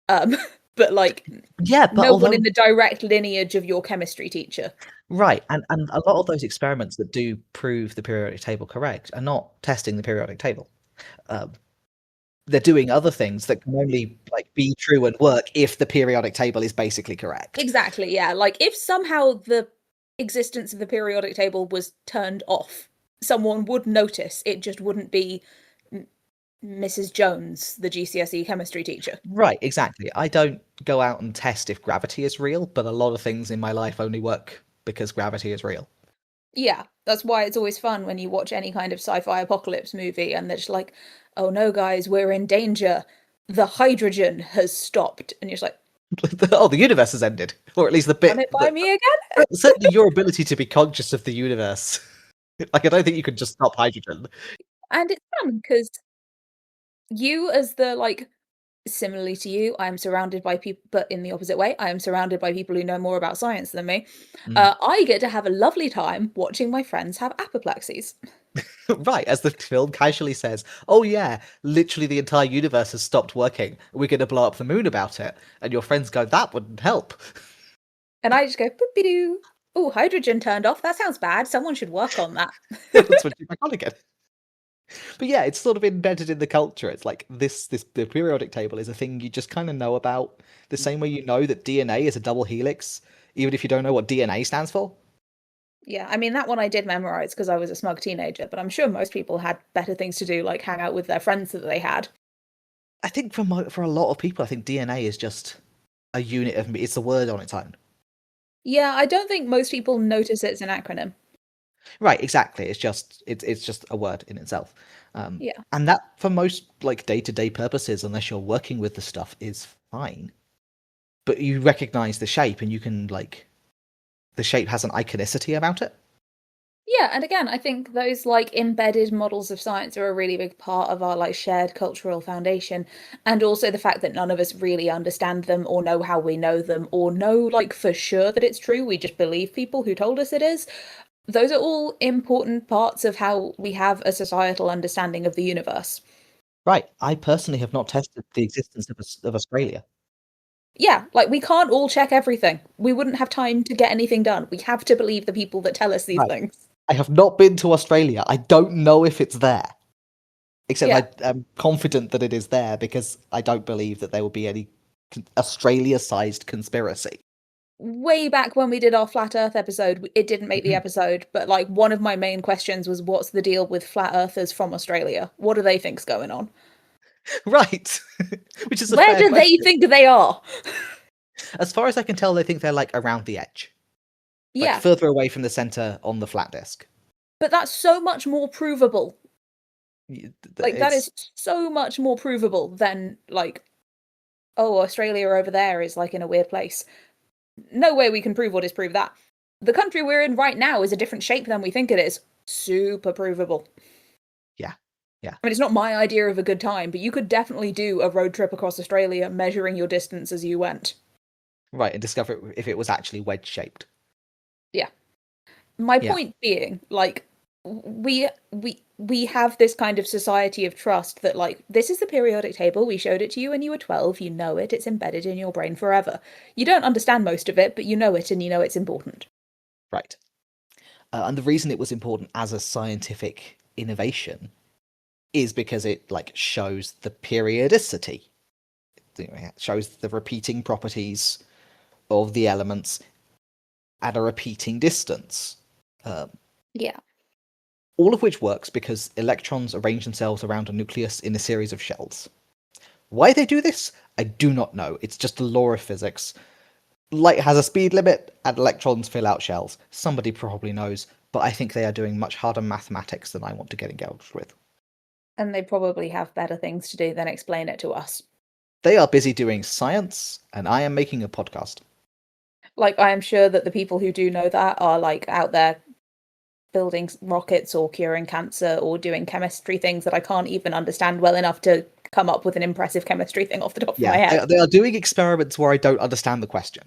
Speaker 2: Um, but like
Speaker 1: Yeah, but
Speaker 2: no one in
Speaker 1: although
Speaker 2: the direct lineage of your chemistry teacher.
Speaker 1: right, and a lot of those experiments that do prove the periodic table correct are not testing the periodic table. Um, they're doing other things that can only like be true and work if the periodic table is basically correct.
Speaker 2: Exactly, yeah. Like if somehow the existence of the periodic table was turned off, someone would notice. It just wouldn't be Mrs. Jones, the GCSE chemistry teacher.
Speaker 1: Right, exactly. I don't go out and test if gravity is real, but a lot of things in my life only work because gravity is real.
Speaker 2: Yeah, that's why it's always fun when you watch any kind of sci-fi apocalypse movie and they're just like, "Oh no, guys, we're in danger. The hydrogen has stopped." And you're just like,
Speaker 1: Oh, the universe has ended, or at least the
Speaker 2: "Run
Speaker 1: bit
Speaker 2: it by
Speaker 1: that
Speaker 2: me again?"
Speaker 1: certainly your ability to be conscious of the universe. Like, I don't think you could just stop hydrogen.
Speaker 2: And it's fun because you as the like similarly to you, I am surrounded by people, but in the opposite way, I am surrounded by people who know more about science than me.
Speaker 1: Mm.
Speaker 2: I get to have a lovely time watching my friends have apoplexies.
Speaker 1: Right, as the film casually says, "Oh yeah, literally the entire universe has stopped working. We're going to blow up the moon about it." And your friends go, "That wouldn't help."
Speaker 2: And I just go, boopy doo. Oh, hydrogen turned off. That sounds bad. Someone should work on that.
Speaker 1: Let's switch it back on again. But yeah, it's sort of embedded in the culture. It's like this the periodic table is a thing you just kind of know about, the same way you know that DNA is a double helix, even if you don't know what DNA stands for.
Speaker 2: Yeah, I mean, that one I did memorize because I was a smug teenager, but I'm sure most people had better things to do, like hang out with their friends that they had.
Speaker 1: I think for a lot of people, I think DNA is just a unit of it's a word on its own.
Speaker 2: Yeah, I don't think most people notice it's an acronym.
Speaker 1: Right, exactly. It's just a word in itself.
Speaker 2: Yeah.
Speaker 1: And that for most like day-to-day purposes, unless you're working with the stuff, is fine. But you recognize the shape and you can like the shape has an iconicity about it.
Speaker 2: Yeah, and again, I think those like embedded models of science are a really big part of our like shared cultural foundation. And also the fact that none of us really understand them or know how we know them or know like for sure that it's true. We just believe people who told us it is. Those are all important parts of how we have a societal understanding of the universe.
Speaker 1: Right. I personally have not tested the existence of Australia.
Speaker 2: Yeah, like we can't all check everything. We wouldn't have time to get anything done. We have to believe the people that tell us these
Speaker 1: Right.
Speaker 2: things.
Speaker 1: I have not been to Australia. I don't know if it's there. Except
Speaker 2: Yeah.
Speaker 1: I am confident that it is there because I don't believe that there will be any Australia-sized conspiracy.
Speaker 2: Way back when we did our flat earth episode, it didn't make the
Speaker 1: Mhm.
Speaker 2: episode, but like one of my main questions was what's the deal with flat earthers from Australia? What do they think's going on?
Speaker 1: Right. Which is a
Speaker 2: Where
Speaker 1: fair
Speaker 2: do they
Speaker 1: question.
Speaker 2: think they are?
Speaker 1: As far as I can tell, they think they're like around the edge, like
Speaker 2: Yeah,
Speaker 1: further away from the center on the flat disk.
Speaker 2: but that's so much more provable. Like that is
Speaker 1: It's
Speaker 2: so much more provable than like, oh, Australia over there is like in a weird place. No way we can prove or disprove that. The country we're in right now is a different shape than we think it is. Super provable.
Speaker 1: yeah, yeah,
Speaker 2: I mean, it's not my idea of a good time, but you could definitely do a road trip across Australia measuring your distance as you went.
Speaker 1: right, and discover if it was actually wedge shaped.
Speaker 2: Yeah. My
Speaker 1: Yeah,
Speaker 2: point being, like, we have this kind of society of trust that like this is the periodic table, we showed it to you when you were 12, you know it, it's embedded in your brain forever. You don't understand most of it, but you know it and you know it's important.
Speaker 1: right. And the reason it was important as a scientific innovation is because it like shows the periodicity. It shows the repeating properties of the elements at a repeating distance. Um,
Speaker 2: Yeah.
Speaker 1: all of which works because electrons arrange themselves around a nucleus in a series of shells. Why they do this, I do not know. It's just a law of physics. Light has a speed limit, and electrons fill out shells. Somebody probably knows, but I think they are doing much harder mathematics than I want to get engaged with.
Speaker 2: And they probably have better things to do than explain it to us.
Speaker 1: They are busy doing science, and I am making a podcast.
Speaker 2: Like, I am sure that the people who do know that are like out there building rockets or curing cancer or doing chemistry things that I can't even understand well enough to come up with an impressive chemistry thing off the top of my
Speaker 1: Yeah,
Speaker 2: head.
Speaker 1: they are doing experiments where I don't understand the question.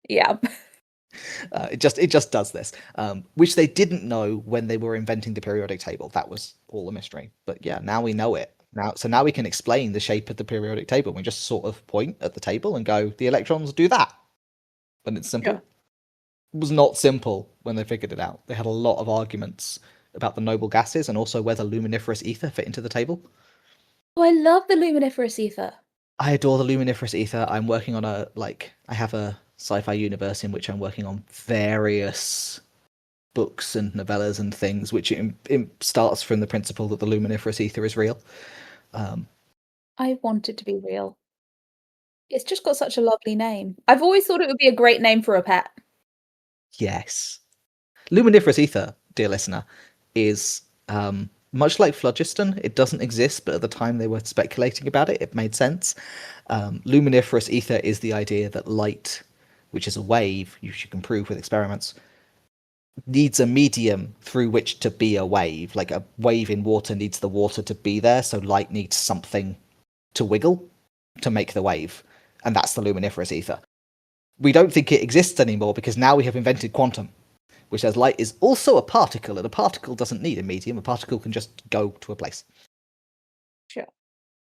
Speaker 2: Yeah.
Speaker 1: It just does this, which they didn't know when they were inventing the periodic table. That was all a mystery. But yeah, now we know it. Now we can explain the shape of the periodic table. We just sort of point at the table and go, the electrons do that, and it's
Speaker 2: Yeah.
Speaker 1: simple. It was not simple when they figured it out. They had a lot of arguments about the noble gases and also whether luminiferous ether fit into the table.
Speaker 2: Oh, I love the luminiferous ether.
Speaker 1: I adore the luminiferous ether. I'm working on I have a sci-fi universe in which I'm working on various books and novellas and things, which it starts from the principle that the luminiferous ether is real. Um,
Speaker 2: I want it to be real. It's just got such a lovely name. I've always thought it would be a great name for a pet.
Speaker 1: yes, luminiferous ether, dear listener, is much like phlogiston. It doesn't exist, but at the time they were speculating about it, it made sense. Luminiferous ether is the idea that light, which is a wave, you can prove with experiments, needs a medium through which to be a wave. Like a wave in water needs the water to be there, so light needs something to wiggle to make the wave. And that's the luminiferous ether. We don't think it exists anymore because now we have invented quantum, which says light is also a particle, and a particle doesn't need a medium. A particle can just go to a place.
Speaker 2: Sure.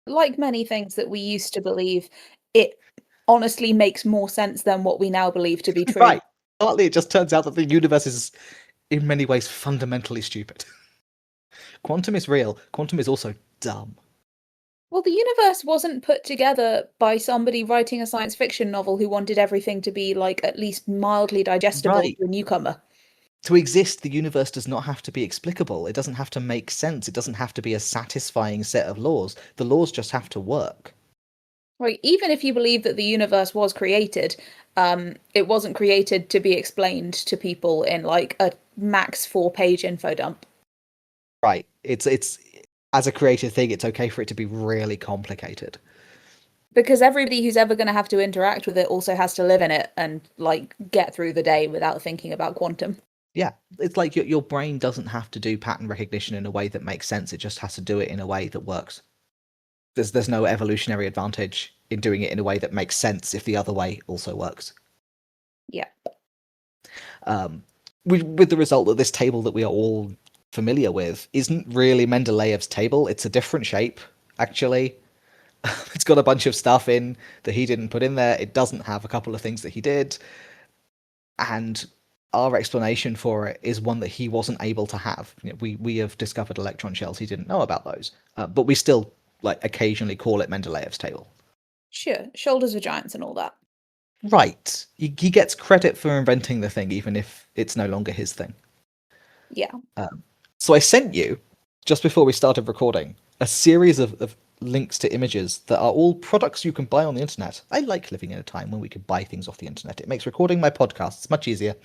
Speaker 2: Like many things that we used to believe, it honestly makes more sense than what we now believe to be true.
Speaker 1: Right. Partly it just turns out that the universe is in many ways fundamentally stupid. Quantum is real. Quantum is also dumb.
Speaker 2: Well, the universe wasn't put together by somebody writing a science fiction novel who wanted everything to be like at least mildly digestible
Speaker 1: Right.
Speaker 2: to a newcomer.
Speaker 1: To exist, the universe does not have to be explicable. It doesn't have to make sense. It doesn't have to be a satisfying set of laws. The laws just have to work.
Speaker 2: Like, even if you believe that the universe was created, it wasn't created to be explained to people in like a max 4-page info dump.
Speaker 1: Right. It's as a creative thing, it's okay for it to be really complicated.
Speaker 2: Because everybody who's ever going to have to interact with it also has to live in it and like get through the day without thinking about quantum.
Speaker 1: Yeah, it's like your brain doesn't have to do pattern recognition in a way that makes sense. It just has to do it in a way that works. There's no evolutionary advantage in doing it in a way that makes sense if the other way also works.
Speaker 2: Yeah.
Speaker 1: With the result that this table that we are all familiar with isn't really Mendeleev's table. It's a different shape, actually. It's got a bunch of stuff in that he didn't put in there. It doesn't have a couple of things that he did. And our explanation for it is one that he wasn't able to have. You know, we have discovered electron shells. He didn't know about those, but we still like occasionally call it Mendeleev's table.
Speaker 2: Sure. Shoulders for giants and all that.
Speaker 1: Right. He gets credit for inventing the thing, even if it's no longer his thing.
Speaker 2: Yeah.
Speaker 1: So I sent you, just before we started recording, a series of links to images that are all products you can buy on the internet. I like living in a time when we could buy things off the internet. It makes recording my podcasts much easier.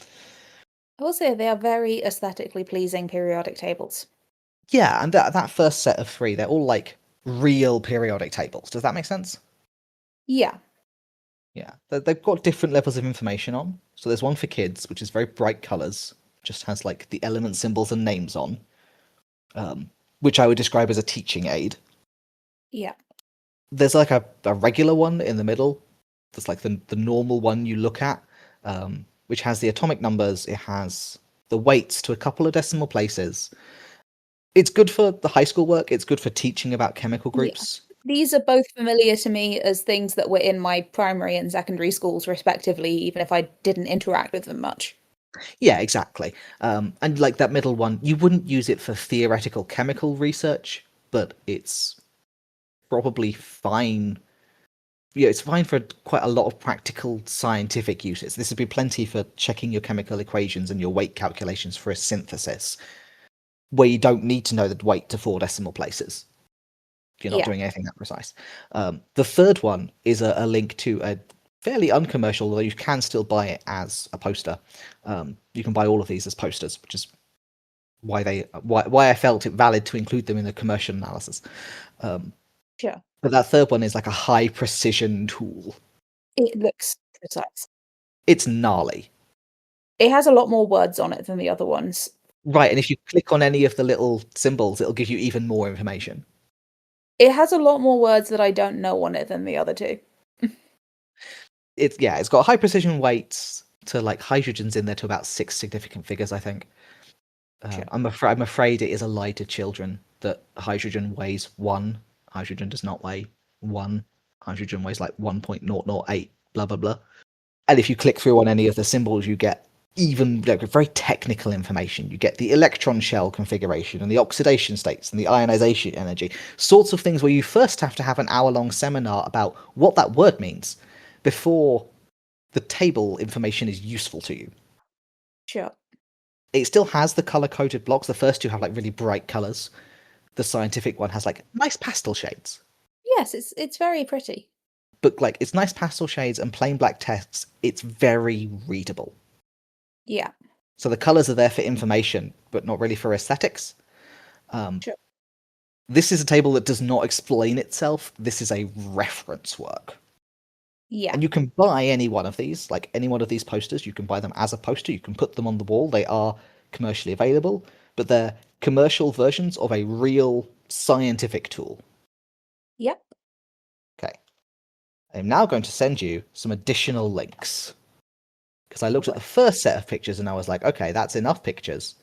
Speaker 2: Also, they are very aesthetically pleasing periodic tables.
Speaker 1: Yeah, and that first set of 3, they're all like real periodic tables. Does that make sense?
Speaker 2: Yeah.
Speaker 1: Yeah, they've got different levels of information on. So there's one for kids, which is very bright colors, just has like the element symbols and names on, which I would describe as a teaching aid.
Speaker 2: Yeah.
Speaker 1: There's like a regular one in the middle. That's like the normal one you look at, which has the atomic numbers. It has the weights to a couple of decimal places. It's good for the high school work. It's good for teaching about chemical groups.
Speaker 2: Yeah. These are both familiar to me as things that were in my primary and secondary schools, respectively, even if I didn't interact with them much.
Speaker 1: Yeah, exactly. And like that middle one, you wouldn't use it for theoretical chemical research, but it's probably fine. Yeah, it's fine for quite a lot of practical scientific uses. This would be plenty for checking your chemical equations and your weight calculations for a synthesis, where you don't need to know the weight to 4 decimal places. You're not
Speaker 2: Yeah.
Speaker 1: doing anything that precise. The third one is a link to a fairly uncommercial, although you can still buy it as a poster. You can buy all of these as posters, which is why I felt it valid to include them in the commercial analysis.
Speaker 2: Sure.
Speaker 1: But that third one is like a high precision tool.
Speaker 2: It looks precise.
Speaker 1: It's gnarly.
Speaker 2: It has a lot more words on it than the other ones.
Speaker 1: Right, and if you click on any of the little symbols, it'll give you even more information.
Speaker 2: It has a lot more words that I don't know on it than the other two.
Speaker 1: It's got high precision weights to like hydrogens in there to about 6 significant figures, I think.
Speaker 2: Sure.
Speaker 1: I'm afraid it is a lie to children that hydrogen weighs 1. Hydrogen does not weigh 1. Hydrogen weighs like 1.008, blah blah blah. And if you click through on any of the symbols, you get even like very technical information. You get the electron shell configuration and the oxidation states and the ionization energy, sorts of things where you first have to have an hour-long seminar about what that word means before the table information is useful to you.
Speaker 2: Sure.
Speaker 1: It still has the color-coded blocks. The first 2 have like really bright colors. The scientific one has like nice pastel shades.
Speaker 2: Yes, it's very pretty.
Speaker 1: But like it's nice pastel shades and plain black text. It's very readable.
Speaker 2: Yeah.
Speaker 1: So the colors are there for information, but not really for aesthetics.
Speaker 2: Sure.
Speaker 1: This is a table that does not explain itself. This is a reference work.
Speaker 2: Yeah.
Speaker 1: And you can buy any one of these, like any one of these posters. You can buy them as a poster. You can put them on the wall. They are commercially available, but they're commercial versions of a real scientific tool.
Speaker 2: Yep.
Speaker 1: Okay. I'm now going to send you some additional links. Because I looked at the first set of pictures and I was like, okay, that's enough pictures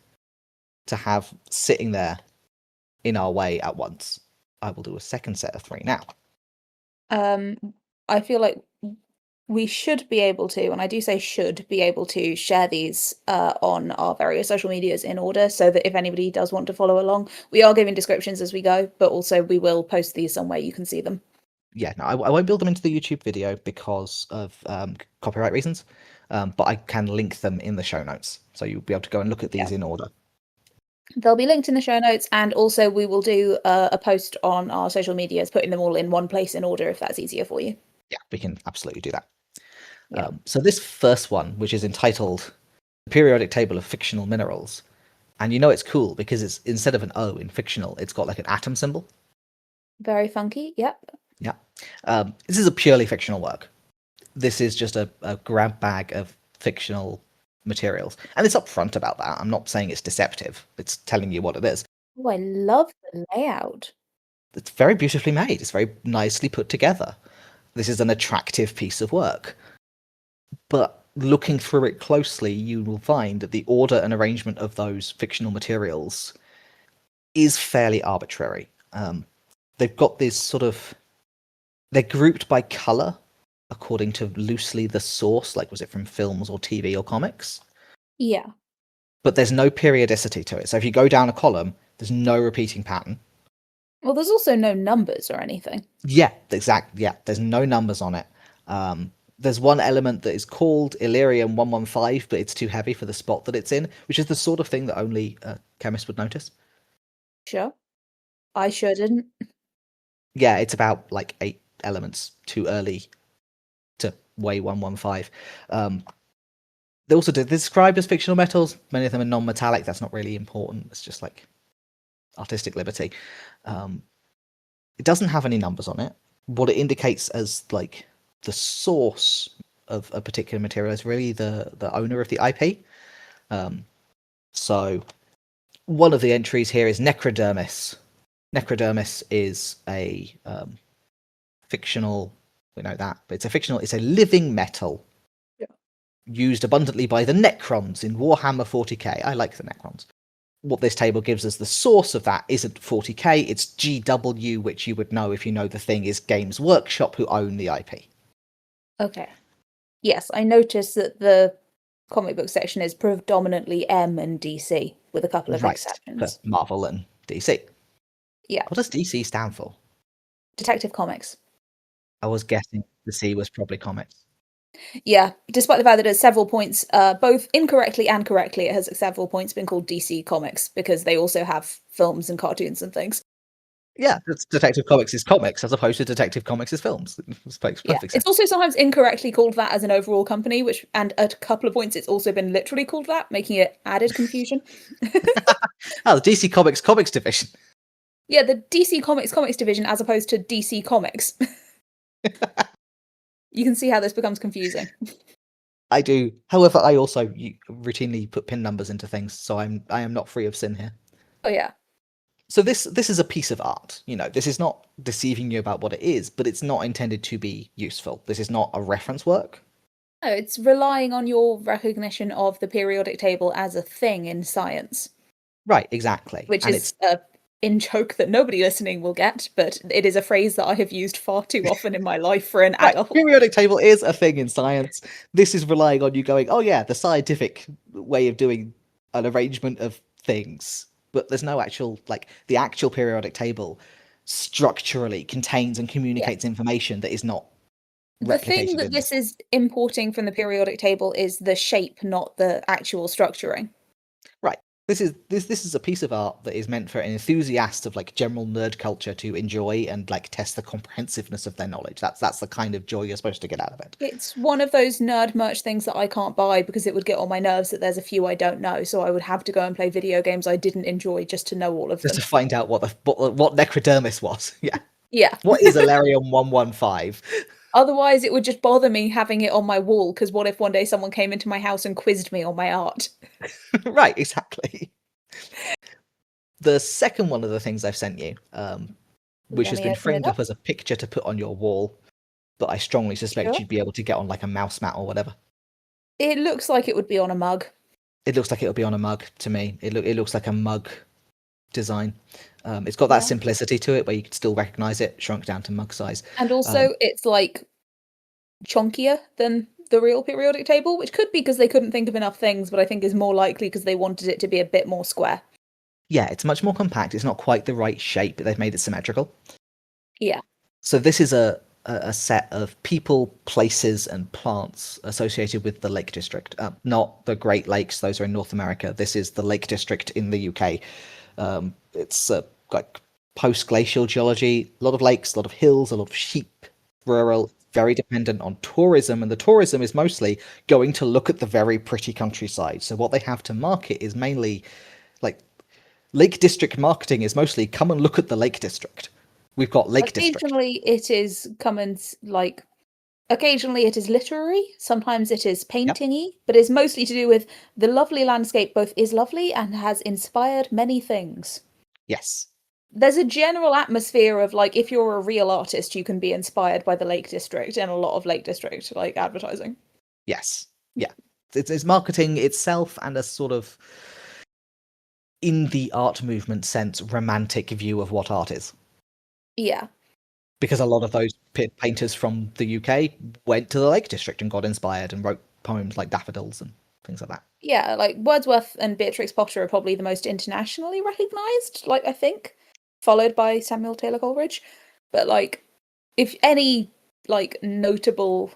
Speaker 1: to have sitting there in our way at once. I will do a second set of 3 now.
Speaker 2: I feel like we should be able to, and I do say should be able to share these on our various social medias in order so that if anybody does want to follow along, we are giving descriptions as we go, but also we will post these somewhere you can see them.
Speaker 1: Yeah, no, I won't build them into the YouTube video because of copyright reasons, but I can link them in the show notes. So you'll be able to go and look at these in order.
Speaker 2: They'll be linked in the show notes, and also we will do a post on our social medias, putting them all in one place in order if that's easier for you.
Speaker 1: Yeah, we can absolutely do that.
Speaker 2: Yeah.
Speaker 1: So this first one, which is entitled "The Periodic Table of Fictional Minerals," and you know it's cool because it's instead of an O in fictional, it's got like an atom symbol.
Speaker 2: Very funky. Yep.
Speaker 1: Yeah. This is a purely fictional work. This is just a grab bag of fictional materials, and it's upfront about that. I'm not saying it's deceptive. It's telling you what it is.
Speaker 2: Oh, I love the layout.
Speaker 1: It's very beautifully made. It's very nicely put together. This is an attractive piece of work. But looking through it closely, you will find that the order and arrangement of those fictional materials is fairly arbitrary. They've got this sort of... They're grouped by color according to loosely the source, like was it from films or TV or comics?
Speaker 2: Yeah.
Speaker 1: But there's no periodicity to it. So if you go down a column, there's no repeating pattern.
Speaker 2: Well, there's also no numbers or anything.
Speaker 1: Yeah, exactly. Yeah, there's no numbers on it. There's one element that is called Illyrium 115, but it's too heavy for the spot that it's in, which is the sort of thing that only a chemist would notice.
Speaker 2: Sure. I sure didn't.
Speaker 1: Yeah, it's about like 8 elements too early to weigh 115. They also they're described as fictional metals. Many of them are non-metallic. That's not really important. It's just like artistic liberty. It doesn't have any numbers on it. What it indicates as like the source of a particular material is really the owner of the IP. So one of the entries here is necrodermis. Necrodermis is a fictional, we know that, but it's a living metal.
Speaker 2: Yeah.
Speaker 1: Used abundantly by the Necrons in Warhammer 40k. I like the Necrons. What this table gives us the source of that isn't 40k, it's GW, which you would know if you know the thing is Games Workshop, who own the IP.
Speaker 2: Okay. Yes, I noticed that the comic book section is predominantly M and DC, with a couple of exceptions.
Speaker 1: For Marvel and DC.
Speaker 2: Yeah.
Speaker 1: What does DC stand for?
Speaker 2: Detective Comics.
Speaker 1: I was guessing the C was probably comics.
Speaker 2: Yeah, despite the fact that at several points, both incorrectly and correctly, it has at several points been called DC Comics, because they also have films and cartoons and things.
Speaker 1: Yeah, Detective Comics is comics as opposed to Detective Comics is films. It makes perfect sense.
Speaker 2: It's also sometimes incorrectly called that as an overall company, and at a couple of points it's also been literally called that, making it added confusion.
Speaker 1: The DC Comics division.
Speaker 2: Yeah, the DC Comics division as opposed to DC Comics. You can see how this becomes confusing.
Speaker 1: I do. However, I also routinely put pin numbers into things, so I am not free of sin here.
Speaker 2: Oh yeah.
Speaker 1: So this is a piece of art. You know, this is not deceiving you about what it is, but it's not intended to be useful. This is not a reference work.
Speaker 2: No, it's relying on your recognition of the periodic table as a thing in science.
Speaker 1: Right, exactly.
Speaker 2: Which
Speaker 1: and
Speaker 2: is a in-joke that nobody listening will get, but it is a phrase that I have used far too often in my life for an adult.
Speaker 1: Periodic table is a thing in science. This is relying on you going, oh yeah, the scientific way of doing an arrangement of things. But there's no actual, like, the actual periodic table structurally contains and communicates information that is not replicated.
Speaker 2: The thing that this is importing from the periodic table is the shape, not the actual structuring.
Speaker 1: Right. This is a piece of art that is meant for an enthusiast of like general nerd culture to enjoy and like test the comprehensiveness of their knowledge. That's the kind of joy you're supposed to get out of it.
Speaker 2: It's one of those nerd merch things that I can't buy because it would get on my nerves that there's a few I don't know, so I would have to go and play video games I didn't enjoy just to know all of them.
Speaker 1: Just to find out what necrodermis was. Yeah.
Speaker 2: Yeah.
Speaker 1: What is Illyrium 115?
Speaker 2: Otherwise, it would just bother me having it on my wall, because what if one day someone came into my house and quizzed me on my art?
Speaker 1: Right, exactly. The second one of the things I've sent you, which has been framed up as a picture to put on your wall, but I strongly suspect you'd be able to get on like a mouse mat or whatever.
Speaker 2: It looks like it would be on a mug.
Speaker 1: It looks like it would be on a mug to me. It looks like a mug design. It's got that simplicity to it where you can still recognize it, shrunk down to mug size.
Speaker 2: And also it's like chunkier than the real periodic table, which could be because they couldn't think of enough things, but I think is more likely because they wanted it to be a bit more square.
Speaker 1: Yeah, it's much more compact. It's not quite the right shape, but they've made it symmetrical.
Speaker 2: Yeah.
Speaker 1: So this is a a set of people, places, and plants associated with the Lake District. Not the Great Lakes; those are in North America. This is the Lake District in the UK. It's like post-glacial geology, a lot of lakes, a lot of hills, a lot of sheep, rural, very dependent on tourism, and the tourism is mostly going to look at the very pretty countryside. So what they have to market is mainly like Lake District marketing is mostly come and look at the Lake District. We've got Lake District.
Speaker 2: Occasionally it is occasionally it is literary, sometimes it is
Speaker 1: Yep.
Speaker 2: paintingy, but it's mostly to do with the lovely landscape both is lovely and has inspired many things.
Speaker 1: Yes.
Speaker 2: There's a general atmosphere of like if you're a real artist, you can be inspired by the Lake District and a lot of Lake District like advertising.
Speaker 1: Yes. Yeah. It's marketing itself and a sort of, in the art movement sense, romantic view of what art is.
Speaker 2: Yeah.
Speaker 1: Because a lot of those painters from the UK went to the Lake District and got inspired and wrote poems like Daffodils and things like that.
Speaker 2: Yeah, like Wordsworth and Beatrix Potter are probably the most internationally recognized, like I think, followed by Samuel Taylor Coleridge. But like if any like notable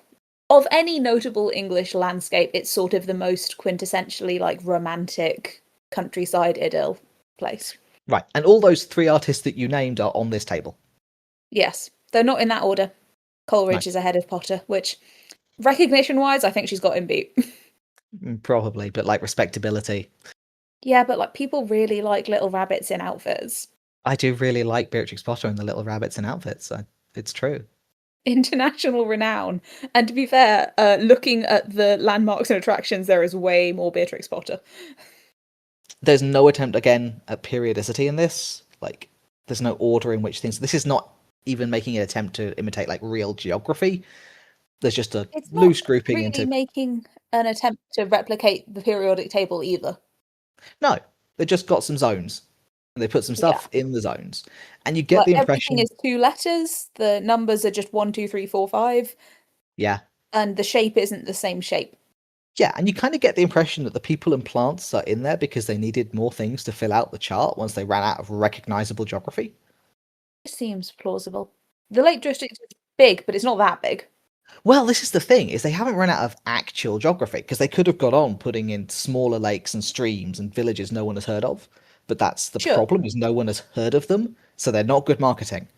Speaker 2: of any notable English landscape, it's sort of the most quintessentially like romantic countryside idyll place.
Speaker 1: Right. And all those three artists that you named are on this table.
Speaker 2: Yes, though not in that order. Coleridge
Speaker 1: No.
Speaker 2: is ahead of Potter, which recognition-wise, I think she's got him beat.
Speaker 1: Probably, but like respectability.
Speaker 2: Yeah, but like people really like little rabbits in outfits.
Speaker 1: I do really like Beatrix Potter and the Little Rabbits in Outfits. It's true.
Speaker 2: International renown. And to be fair, looking at the landmarks and attractions, there is way more Beatrix Potter.
Speaker 1: There's no attempt again at periodicity in this. Like, there's no order in which things. This is not even making an attempt to imitate like real geography. There's just a
Speaker 2: It's not
Speaker 1: loose grouping
Speaker 2: really
Speaker 1: into.
Speaker 2: making an attempt to replicate the periodic table either.
Speaker 1: No, they just got some zones and they put some stuff in the zones, and you get
Speaker 2: Like
Speaker 1: the
Speaker 2: everything
Speaker 1: impression.
Speaker 2: is 2 letters. The numbers are just 1, 2, 3, 4, 5,
Speaker 1: Yeah,
Speaker 2: and the shape isn't the same shape.
Speaker 1: yeah, and you kind of get the impression that the people and plants are in there because they needed more things to fill out the chart once they ran out of recognizable geography.
Speaker 2: It seems plausible. The Lake District is big, but it's not that big.
Speaker 1: Well, this is the thing, is they haven't run out of actual geography, because they could have got on putting in smaller lakes and streams and villages no one has heard of. But that's the
Speaker 2: Sure.
Speaker 1: problem, is no one has heard of them, so they're not good marketing.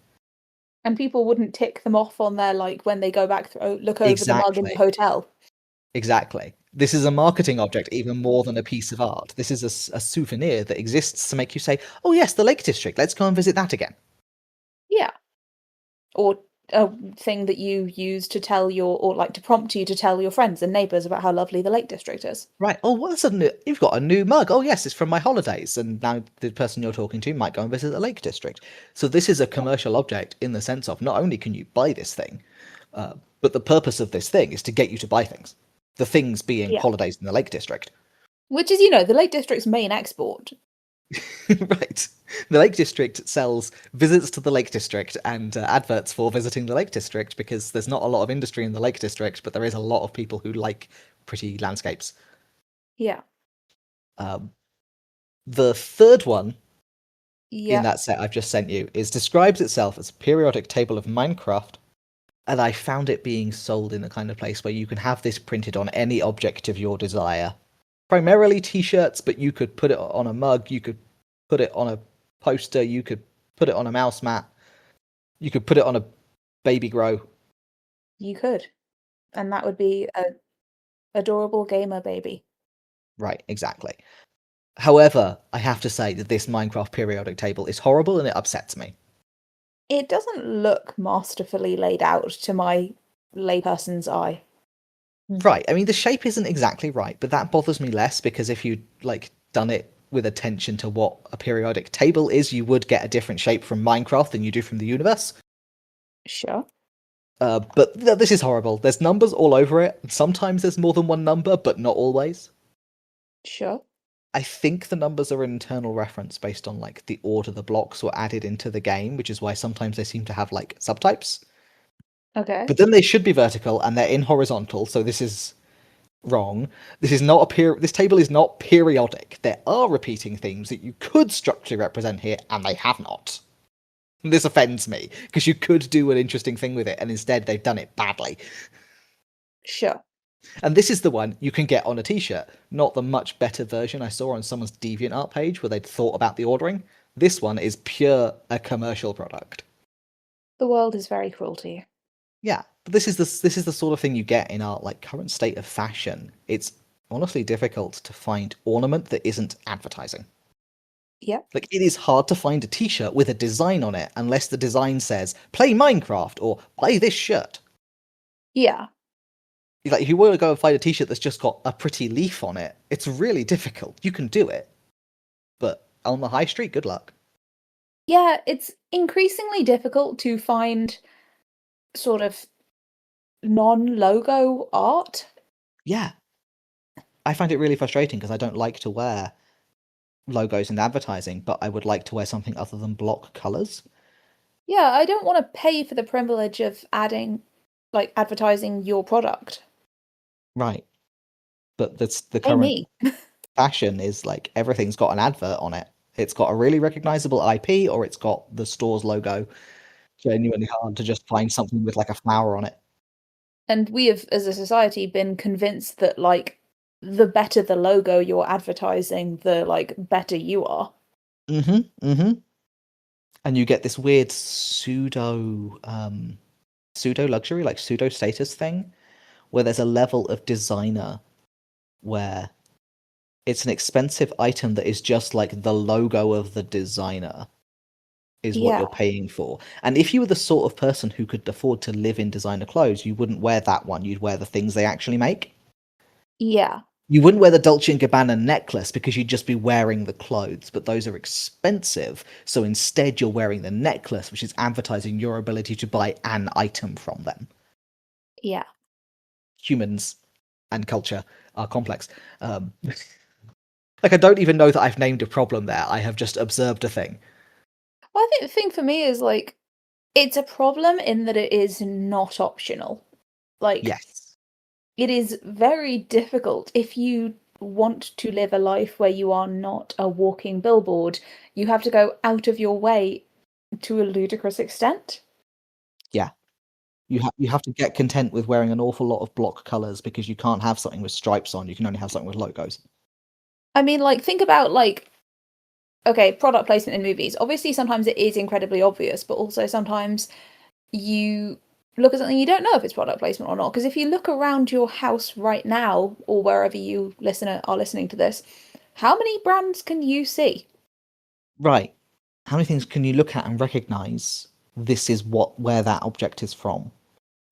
Speaker 2: And people wouldn't tick them off on their like when they go back through look over the mug in the hotel.
Speaker 1: Exactly. This is a marketing object even more than a piece of art. This is a souvenir that exists to make you say, oh yes, the Lake District, let's go and visit that again.
Speaker 2: Yeah. Or a thing that you use to tell or like to prompt you to tell your friends and neighbours about how lovely the Lake District is.
Speaker 1: Right. Oh, well, you've got a new mug. Oh, yes, it's from my holidays. And now the person you're talking to might go and visit the Lake District. So this is a commercial object in the sense of not only can you buy this thing, but the purpose of this thing is to get you to buy things. The things being holidays in the Lake District.
Speaker 2: Which is, the Lake District's main export.
Speaker 1: Right. The Lake District sells visits to the Lake District and adverts for visiting the Lake District because there's not a lot of industry in the Lake District, but there is a lot of people who like pretty landscapes.
Speaker 2: Yeah.
Speaker 1: The third one
Speaker 2: Yeah.
Speaker 1: in that set I've just sent you describes itself as a periodic table of Minecraft, and I found it being sold in the kind of place where you can have this printed on any object of your desire. Primarily t-shirts, but you could put it on a mug, you could put it on a poster, you could put it on a mouse mat, you could put it on a baby grow.
Speaker 2: You could. And that would be a adorable gamer baby.
Speaker 1: Right, exactly. However, I have to say that this Minecraft periodic table is horrible and it upsets me.
Speaker 2: It doesn't look masterfully laid out to my layperson's eye.
Speaker 1: Right, I mean, the shape isn't exactly right, but that bothers me less because if you'd, done it with attention to what a periodic table is, you would get a different shape from Minecraft than you do from the universe.
Speaker 2: Sure.
Speaker 1: But this is horrible. There's numbers all over it. Sometimes there's more than one number, but not always.
Speaker 2: Sure.
Speaker 1: I think the numbers are an internal reference based on, the order the blocks were added into the game, which is why sometimes they seem to have, subtypes.
Speaker 2: Okay.
Speaker 1: But then they should be vertical, and they're in horizontal, so this is wrong. This table is not periodic. There are repeating themes that you could structurally represent here, and they have not. This offends me because you could do an interesting thing with it, and instead they've done it badly.
Speaker 2: Sure.
Speaker 1: And this is the one you can get on a t-shirt, not the much better version I saw on someone's DeviantArt page where they'd thought about the ordering. This one is pure a commercial product.
Speaker 2: The world is very cruel to you.
Speaker 1: Yeah, but this is the sort of thing you get in our like current state of fashion. It's honestly difficult to find ornament that isn't advertising.
Speaker 2: Yep.
Speaker 1: Like it is hard to find a t-shirt with a design on it unless the design says play Minecraft or buy this shirt.
Speaker 2: Yeah.
Speaker 1: Like if you want to go and find a t-shirt that's just got a pretty leaf on it, it's really difficult. You can do it, but on the high street, good luck.
Speaker 2: Yeah, it's increasingly difficult to find sort of non-logo art.
Speaker 1: Yeah. I find it really frustrating because I don't like to wear logos in advertising, but I would like to wear something other than block colors.
Speaker 2: Yeah, I don't want to pay for the privilege of advertising your product.
Speaker 1: Right. But that's the
Speaker 2: Pay
Speaker 1: current
Speaker 2: me.
Speaker 1: fashion is like everything's got an advert on it. It's got a really recognizable IP or it's got the store's logo. Genuinely hard to just find something with like a flower on it.
Speaker 2: And we have, as a society, been convinced that like the better the logo you're advertising, the like better you are.
Speaker 1: Mm-hmm. Mm-hmm. And you get this weird pseudo luxury, like pseudo status thing, where there's a level of designer where it's an expensive item that is just like the logo of the designer is what
Speaker 2: Yeah,
Speaker 1: you're paying for. And if you were the sort of person who could afford to live in designer clothes, you wouldn't wear that one. You'd wear the things they actually make.
Speaker 2: yeah,
Speaker 1: You wouldn't wear the Dolce & Gabbana necklace because you'd just be wearing the clothes, but those are expensive. So instead you're wearing the necklace, which is advertising your ability to buy an item from them.
Speaker 2: yeah.
Speaker 1: Humans and culture are complex. Like I don't even know that I've named a problem there. I have just observed a thing.
Speaker 2: Well, I think the thing for me is like it's a problem in that it is not optional. Like
Speaker 1: Yes.
Speaker 2: it is very difficult if you want to live a life where you are not a walking billboard. You have to go out of your way to a ludicrous extent.
Speaker 1: Yeah. You have to get content with wearing an awful lot of block colors because you can't have something with stripes on. You can only have something with logos.
Speaker 2: I mean, like, think about, like, okay, product placement in movies. Obviously, sometimes it is incredibly obvious, but also sometimes you look at something you don't know if it's product placement or not. Because if you look around your house right now, or wherever you are listening to this, how many brands can you see?
Speaker 1: Right. How many things can you look at and recognize this is where that object is from?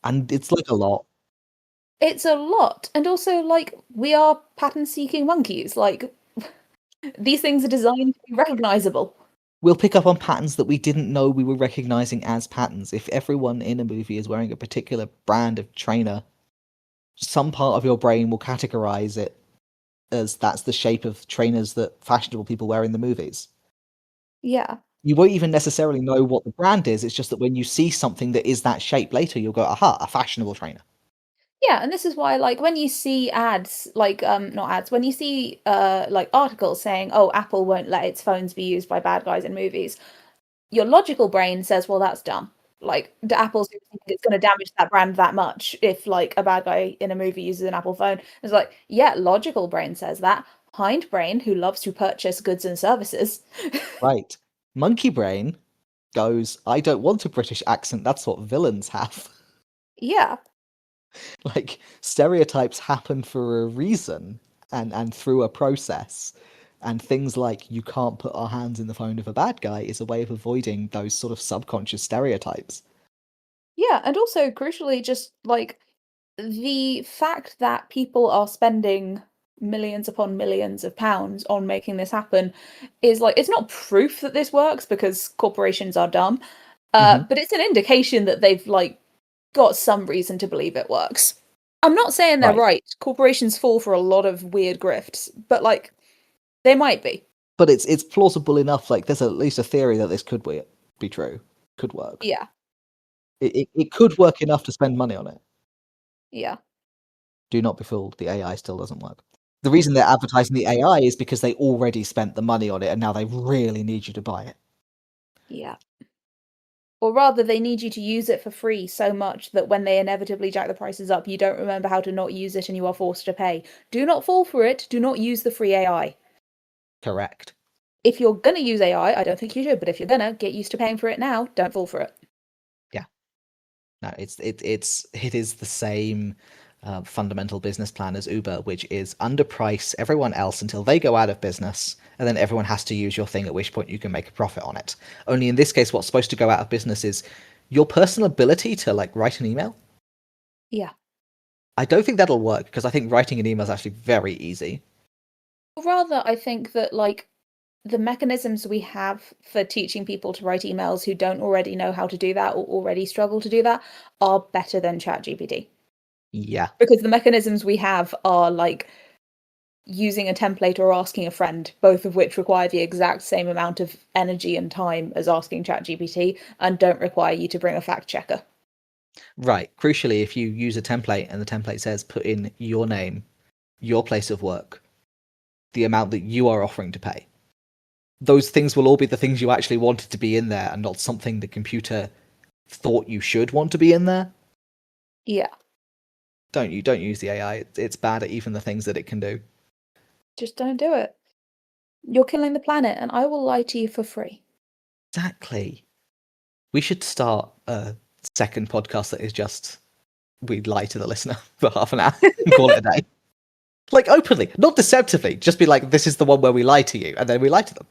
Speaker 1: And it's like a lot.
Speaker 2: It's a lot. And also, like, we are pattern seeking monkeys. Like, these things are designed to be recognizable.
Speaker 1: We'll pick up on patterns that we didn't know we were recognizing as patterns. If everyone in a movie is wearing a particular brand of trainer, some part of your brain will categorize it as that's the shape of trainers that fashionable people wear in the movies.
Speaker 2: Yeah.
Speaker 1: You won't even necessarily know what the brand is. It's just that when you see something that is that shape later, you'll go, aha, a fashionable trainer.
Speaker 2: Yeah, and this is why, like, when you see ads, like, not ads, when you see, like, articles saying, oh, Apple won't let its phones be used by bad guys in movies, your logical brain says, well, that's dumb. Like, do Apple think it's going to damage that brand that much if, like, a bad guy in a movie uses an Apple phone? It's like, yeah, logical brain says that. Hindbrain, who loves to purchase goods and services.
Speaker 1: Right. Monkey brain goes, I don't want a British accent. That's what villains have.
Speaker 2: Yeah,
Speaker 1: Like, stereotypes happen for a reason and through a process. And things like you can't put our hands in the phone of a bad guy is a way of avoiding those sort of subconscious stereotypes.
Speaker 2: yeah, and also, crucially, just, like, the fact that people are spending millions upon millions of pounds on making this happen is like it's not proof that this works because corporations are dumb,
Speaker 1: Hmm.
Speaker 2: but it's an indication that they've like got some reason to believe it works. I'm not saying they're
Speaker 1: Right.
Speaker 2: right. Corporations fall for a lot of weird grifts, but like they might be.
Speaker 1: But it's plausible enough. Like, there's at least a theory that this could be true. Could work.
Speaker 2: Yeah,
Speaker 1: It could work enough to spend money on it.
Speaker 2: yeah,
Speaker 1: Do not be fooled. The AI still doesn't work. The reason they're advertising the AI is because they already spent the money on it and now they really need you to buy it.
Speaker 2: yeah. Or rather, they need you to use it for free so much that when they inevitably jack the prices up, you don't remember how to not use it and you are forced to pay. Do not fall for it. Do not use the free AI.
Speaker 1: Correct.
Speaker 2: If you're going to use AI, I don't think you should, but if you're going to, get used to paying for it now. Don't fall for it.
Speaker 1: Yeah. No, it is the same fundamental business plan as Uber, which is underprice everyone else until they go out of business, and then everyone has to use your thing, at which point you can make a profit on it. Only in this case, what's supposed to go out of business is your personal ability to like write an email.
Speaker 2: Yeah.
Speaker 1: I don't think that'll work because I think writing an email is actually very easy.
Speaker 2: Rather, I think that like the mechanisms we have for teaching people to write emails who don't already know how to do that or already struggle to do that are better than ChatGPT.
Speaker 1: Yeah.
Speaker 2: Because the mechanisms we have are like using a template or asking a friend, both of which require the exact same amount of energy and time as asking ChatGPT and don't require you to bring a fact checker.
Speaker 1: Right. Crucially, if you use a template and the template says put in your name, your place of work, the amount that you are offering to pay, those things will all be the things you actually wanted to be in there and not something the computer thought you should want to be in there.
Speaker 2: Yeah.
Speaker 1: Don't use the AI. It's bad at even the things that it can do.
Speaker 2: Just don't do it. You're killing the planet and I will lie to you for free.
Speaker 1: Exactly. We should start a second podcast that is just we lie to the listener for half an hour and call it a day. Like openly, not deceptively. Just be like, this is the one where we lie to you, and then we lie to them.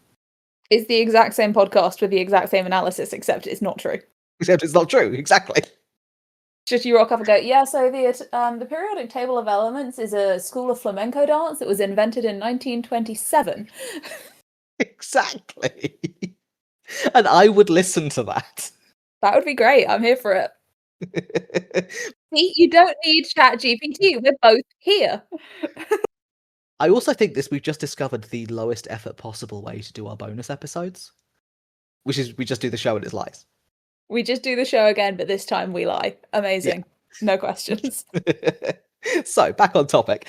Speaker 2: It's the exact same podcast with the exact same analysis, except it's not true.
Speaker 1: Except it's not true. Exactly.
Speaker 2: Just you rock up and go, yeah, so the periodic table of elements is a school of flamenco dance that was invented in 1927.
Speaker 1: Exactly. And I would listen to that.
Speaker 2: That would be great. I'm here for it. See, you don't need ChatGPT. We're both here.
Speaker 1: I also think we've just discovered the lowest effort possible way to do our bonus episodes, which is we just do the show and it's lies.
Speaker 2: We just do the show again, but this time we lie. Amazing. Yeah. No questions.
Speaker 1: So, back on topic.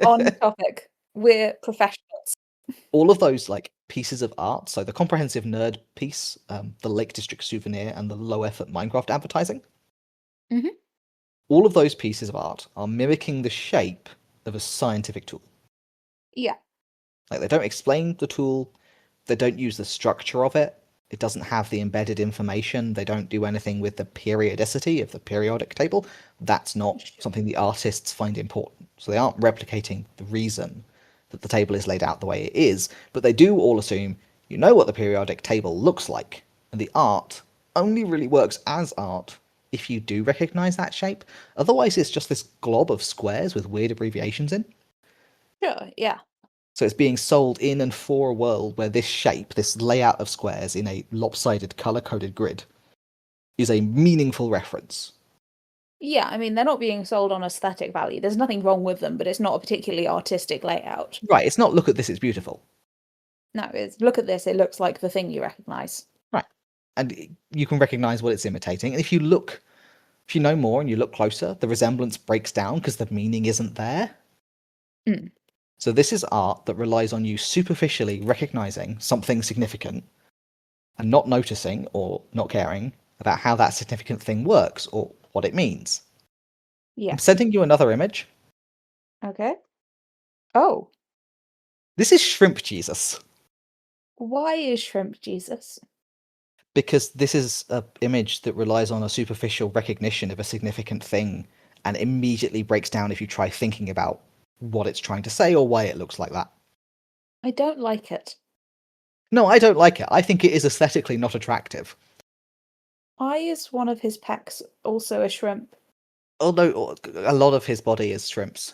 Speaker 2: On topic. We're professionals.
Speaker 1: All of those like pieces of art, so the comprehensive nerd piece, the Lake District souvenir, and the low effort Minecraft advertising, all of those pieces of art are mimicking the shape of a scientific tool.
Speaker 2: Yeah.
Speaker 1: Like they don't explain the tool, they don't use the structure of it, it doesn't have the embedded information, they don't do anything with the periodicity of the periodic table. That's not something the artists find important. So they aren't replicating the reason that the table is laid out the way it is, but they do all assume you know what the periodic table looks like, and the art only really works as art if you do recognize that shape. Otherwise, it's just this glob of squares with weird abbreviations in.
Speaker 2: Sure, yeah.
Speaker 1: So it's being sold in and for a world where this shape, this layout of squares in a lopsided color-coded grid, is a meaningful reference.
Speaker 2: Yeah, I mean, they're not being sold on aesthetic value. There's nothing wrong with them, but it's not a particularly artistic layout.
Speaker 1: Right, it's not look at this, it's beautiful.
Speaker 2: No, it's look at this, it looks like the thing you recognise.
Speaker 1: Right. And you can recognise what it's imitating. And if you know more and you look closer, the resemblance breaks down because the meaning isn't there.
Speaker 2: Mm.
Speaker 1: So this is art that relies on you superficially recognising something significant and not noticing or not caring about how that significant thing works or what it means.
Speaker 2: Yeah.
Speaker 1: I'm sending you another image.
Speaker 2: Okay. Oh.
Speaker 1: This is Shrimp Jesus.
Speaker 2: Why is Shrimp Jesus?
Speaker 1: Because this is an image that relies on a superficial recognition of a significant thing and immediately breaks down if you try thinking about what it's trying to say or why it looks like that.
Speaker 2: I don't like it.
Speaker 1: No, I don't like it. I think it is aesthetically not attractive.
Speaker 2: Why is one of his pecs also a shrimp?
Speaker 1: Although a lot of his body is shrimps.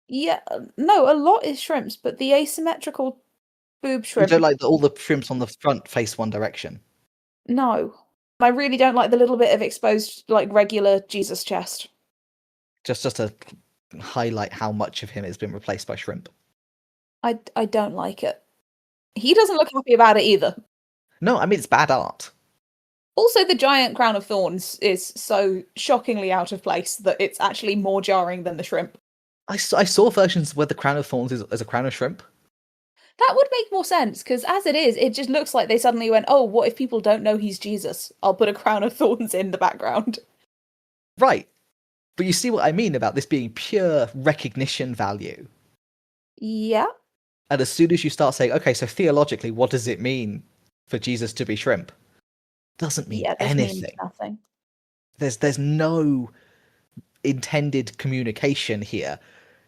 Speaker 2: Yeah, no, a lot is shrimps, but the asymmetrical boob shrimp...
Speaker 1: You don't like all the shrimps on the front face one direction?
Speaker 2: No. I really don't like the little bit of exposed, like, regular Jesus chest.
Speaker 1: Just to highlight how much of him has been replaced by shrimp.
Speaker 2: I don't like it. He doesn't look happy about it either.
Speaker 1: No, I mean, it's bad art.
Speaker 2: Also, the giant crown of thorns is so shockingly out of place that it's actually more jarring than the shrimp.
Speaker 1: I saw versions where the crown of thorns is a crown of shrimp.
Speaker 2: That would make more sense, because as it is, it just looks like they suddenly went, oh, what if people don't know he's Jesus? I'll put a crown of thorns in the background.
Speaker 1: Right. But you see what I mean about this being pure recognition value.
Speaker 2: Yeah.
Speaker 1: And as soon as you start saying, okay, so theologically, what does it mean for Jesus to be shrimp? Doesn't mean
Speaker 2: Yeah, this means
Speaker 1: anything.
Speaker 2: nothing.
Speaker 1: There's no intended communication here.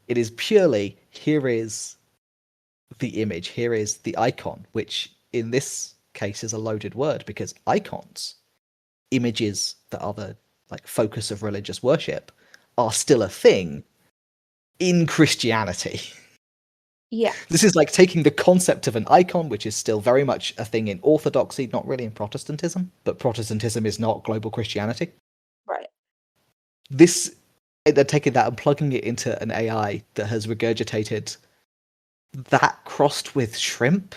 Speaker 1: It is purely, here is the image, here is the icon, which in this case is a loaded word because icons, images that are the like focus of religious worship, are still a thing in Christianity.
Speaker 2: Yeah.
Speaker 1: This is like taking the concept of an icon, which is still very much a thing in Orthodoxy, not really in Protestantism, but Protestantism is not global Christianity.
Speaker 2: Right.
Speaker 1: They're taking that and plugging it into an AI that has regurgitated that crossed with shrimp.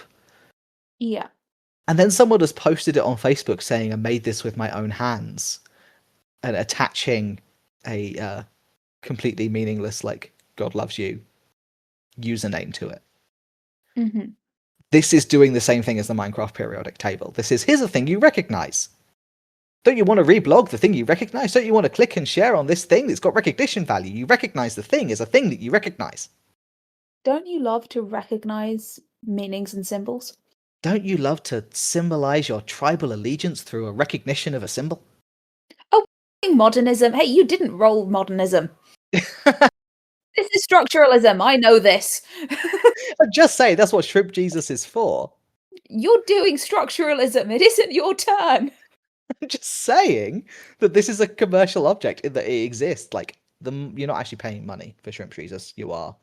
Speaker 2: Yeah.
Speaker 1: And then someone has posted it on Facebook saying, I made this with my own hands, and attaching a completely meaningless, like, God loves you username to it.
Speaker 2: Mm-hmm.
Speaker 1: This is doing the same thing as the Minecraft periodic table. This is, here's a thing you recognize. Don't you want to reblog the thing you recognize? Don't you want to click and share on this thing that's got recognition value? You recognize the thing as a thing that you recognize.
Speaker 2: Don't you love to recognize meanings and symbols?
Speaker 1: Don't you love to symbolize your tribal allegiance through a recognition of a symbol?
Speaker 2: Oh, modernism. Hey, you didn't roll modernism. This is structuralism. I know this.
Speaker 1: I'm just saying that's what Shrimp Jesus is for.
Speaker 2: You're doing structuralism. It isn't your turn.
Speaker 1: I'm just saying that this is a commercial object in that it exists. Like, you're not actually paying money for Shrimp Jesus. You are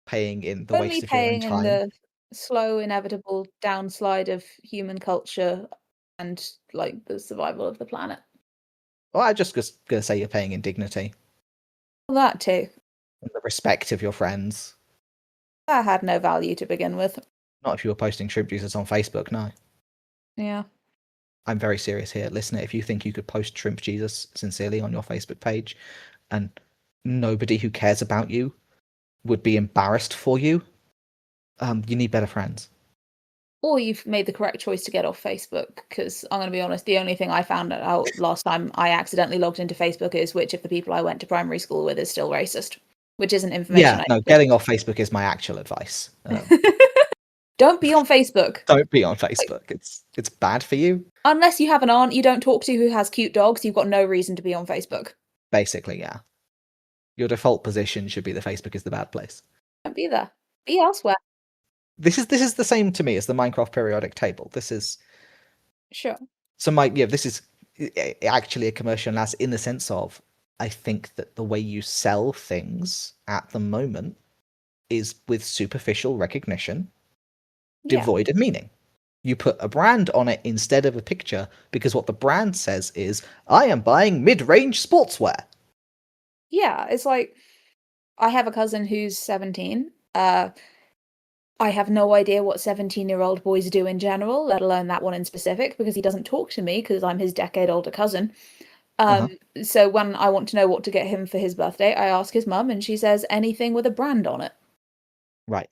Speaker 1: paying in the
Speaker 2: Only
Speaker 1: waste of your own
Speaker 2: paying in
Speaker 1: time.
Speaker 2: the slow, inevitable downslide of human culture and like the survival of the planet.
Speaker 1: Well, I'm just going to say you're paying in dignity
Speaker 2: Well, that too.
Speaker 1: and the respect of your friends.
Speaker 2: That had no value to begin with.
Speaker 1: Not if you were posting Shrimp Jesus on Facebook, no.
Speaker 2: Yeah.
Speaker 1: I'm very serious here. Listener, if you think you could post Shrimp Jesus sincerely on your Facebook page and nobody who cares about you would be embarrassed for you, you need better friends.
Speaker 2: Or you've made the correct choice to get off Facebook, because I'm going to be honest, the only thing I found out last time I accidentally logged into Facebook is which of the people I went to primary school with is still racist, which isn't information.
Speaker 1: Yeah, no, getting off Facebook is my actual advice.
Speaker 2: Don't be on Facebook.
Speaker 1: Don't be on Facebook. It's bad for you.
Speaker 2: Unless you have an aunt you don't talk to who has cute dogs, you've got no reason to be on Facebook.
Speaker 1: Basically, yeah. Your default position should be that Facebook is the bad place.
Speaker 2: Don't be there. Be elsewhere.
Speaker 1: This is the same to me as the Minecraft periodic table. This is
Speaker 2: Sure.
Speaker 1: so this is actually a commercial analysis in the sense of I think that the way you sell things at the moment is with superficial recognition, devoid of meaning. You put a brand on it instead of a picture because what the brand says is, I am buying mid-range sportswear.
Speaker 2: Yeah, it's like, I have a cousin who's 17. I have no idea what 17-year-old boys do in general, let alone that one in specific, because he doesn't talk to me because I'm his decade older cousin. So when I want to know what to get him for his birthday, I ask his mum and she says anything with a brand on it.
Speaker 1: Right.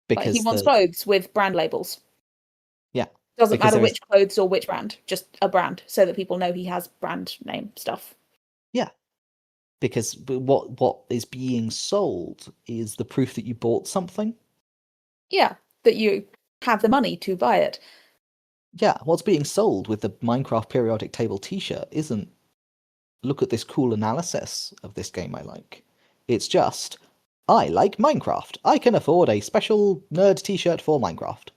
Speaker 2: Because
Speaker 1: Because
Speaker 2: he wants clothes with brand labels.
Speaker 1: Yeah.
Speaker 2: Doesn't matter which clothes or which brand, just a brand, so that people know he has brand name stuff.
Speaker 1: Yeah. Because what is being sold is the proof that you bought something.
Speaker 2: Yeah, that you have the money to buy it.
Speaker 1: Yeah, what's being sold with the Minecraft periodic table t-shirt isn't, look at this cool analysis of this game I like. It's just, I like Minecraft. I can afford a special nerd t-shirt for Minecraft.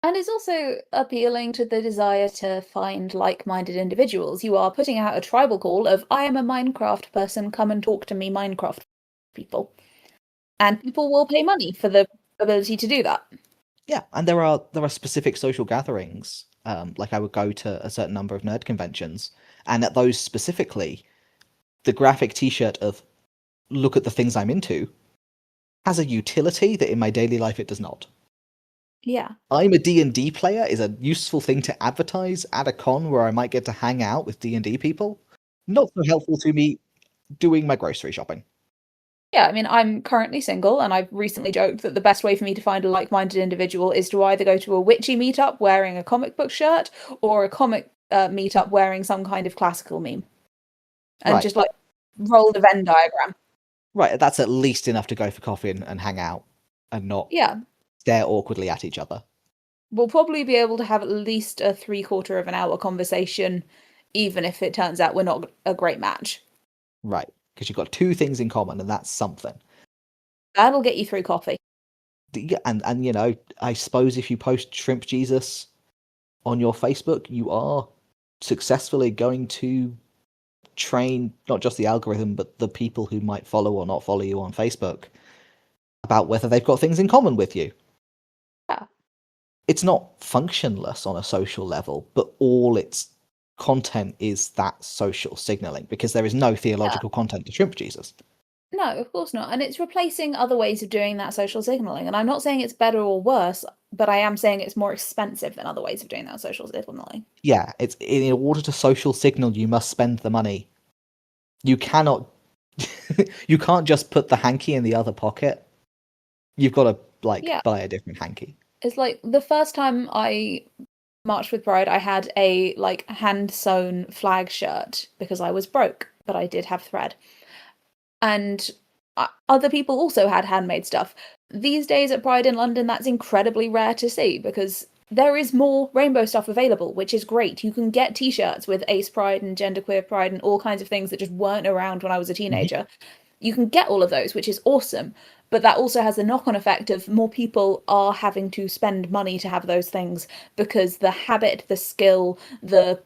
Speaker 2: And it's also appealing to the desire to find like-minded individuals. You are putting out a tribal call of, I am a Minecraft person, come and talk to me Minecraft people. And people will pay money for the ability to do that.
Speaker 1: Yeah, and there are specific social gatherings. Like I would go to a certain number of nerd conventions, and at those specifically, the graphic t-shirt of, look at the things I'm into, has a utility that in my daily life it does not.
Speaker 2: Yeah.
Speaker 1: I'm a D&D player is a useful thing to advertise at a con where I might get to hang out with D&D people. Not so helpful to me doing my grocery shopping.
Speaker 2: Yeah, I mean, I'm currently single, and I've recently joked that the best way for me to find a like-minded individual is to either go to a witchy meetup wearing a comic book shirt or a comic meetup wearing some kind of classical meme, and
Speaker 1: Right.
Speaker 2: just like roll the Venn diagram.
Speaker 1: Right, that's at least enough to go for coffee and hang out and not
Speaker 2: Yeah,
Speaker 1: stare awkwardly at each other.
Speaker 2: we'll probably be able to have at least a 3/4 of an hour conversation, even if it turns out we're not a great match.
Speaker 1: Right, because you've got two things in common, and that's something.
Speaker 2: That'll get you through coffee.
Speaker 1: And you know, I suppose if you post Shrimp Jesus on your Facebook, you are successfully going to train not just the algorithm, but the people who might follow or not follow you on Facebook about whether they've got things in common with you.
Speaker 2: Yeah.
Speaker 1: It's not functionless on a social level, but all its content is that social signaling, because there is no theological content to Shrimp Jesus.
Speaker 2: No, of course not. And it's replacing other ways of doing that social signaling. And I'm not saying it's better or worse, but I am saying it's more expensive than other ways of doing that social signaling.
Speaker 1: Yeah, it's in order to social signal, you must spend the money. You cannot, you can't just put the hanky in the other pocket. You've got to
Speaker 2: Yeah.
Speaker 1: buy a different hanky.
Speaker 2: It's like the first time I marched with Pride, I had a like hand sewn flag shirt because I was broke, but I did have thread. And other people also had handmade stuff. These days at Pride in London, that's incredibly rare to see because there is more rainbow stuff available, which is great. You can get t-shirts with Ace Pride and Genderqueer Pride and all kinds of things that just weren't around when I was a teenager. You can get all of those, which is awesome. But that also has the knock-on effect of more people are having to spend money to have those things because the habit, the skill, the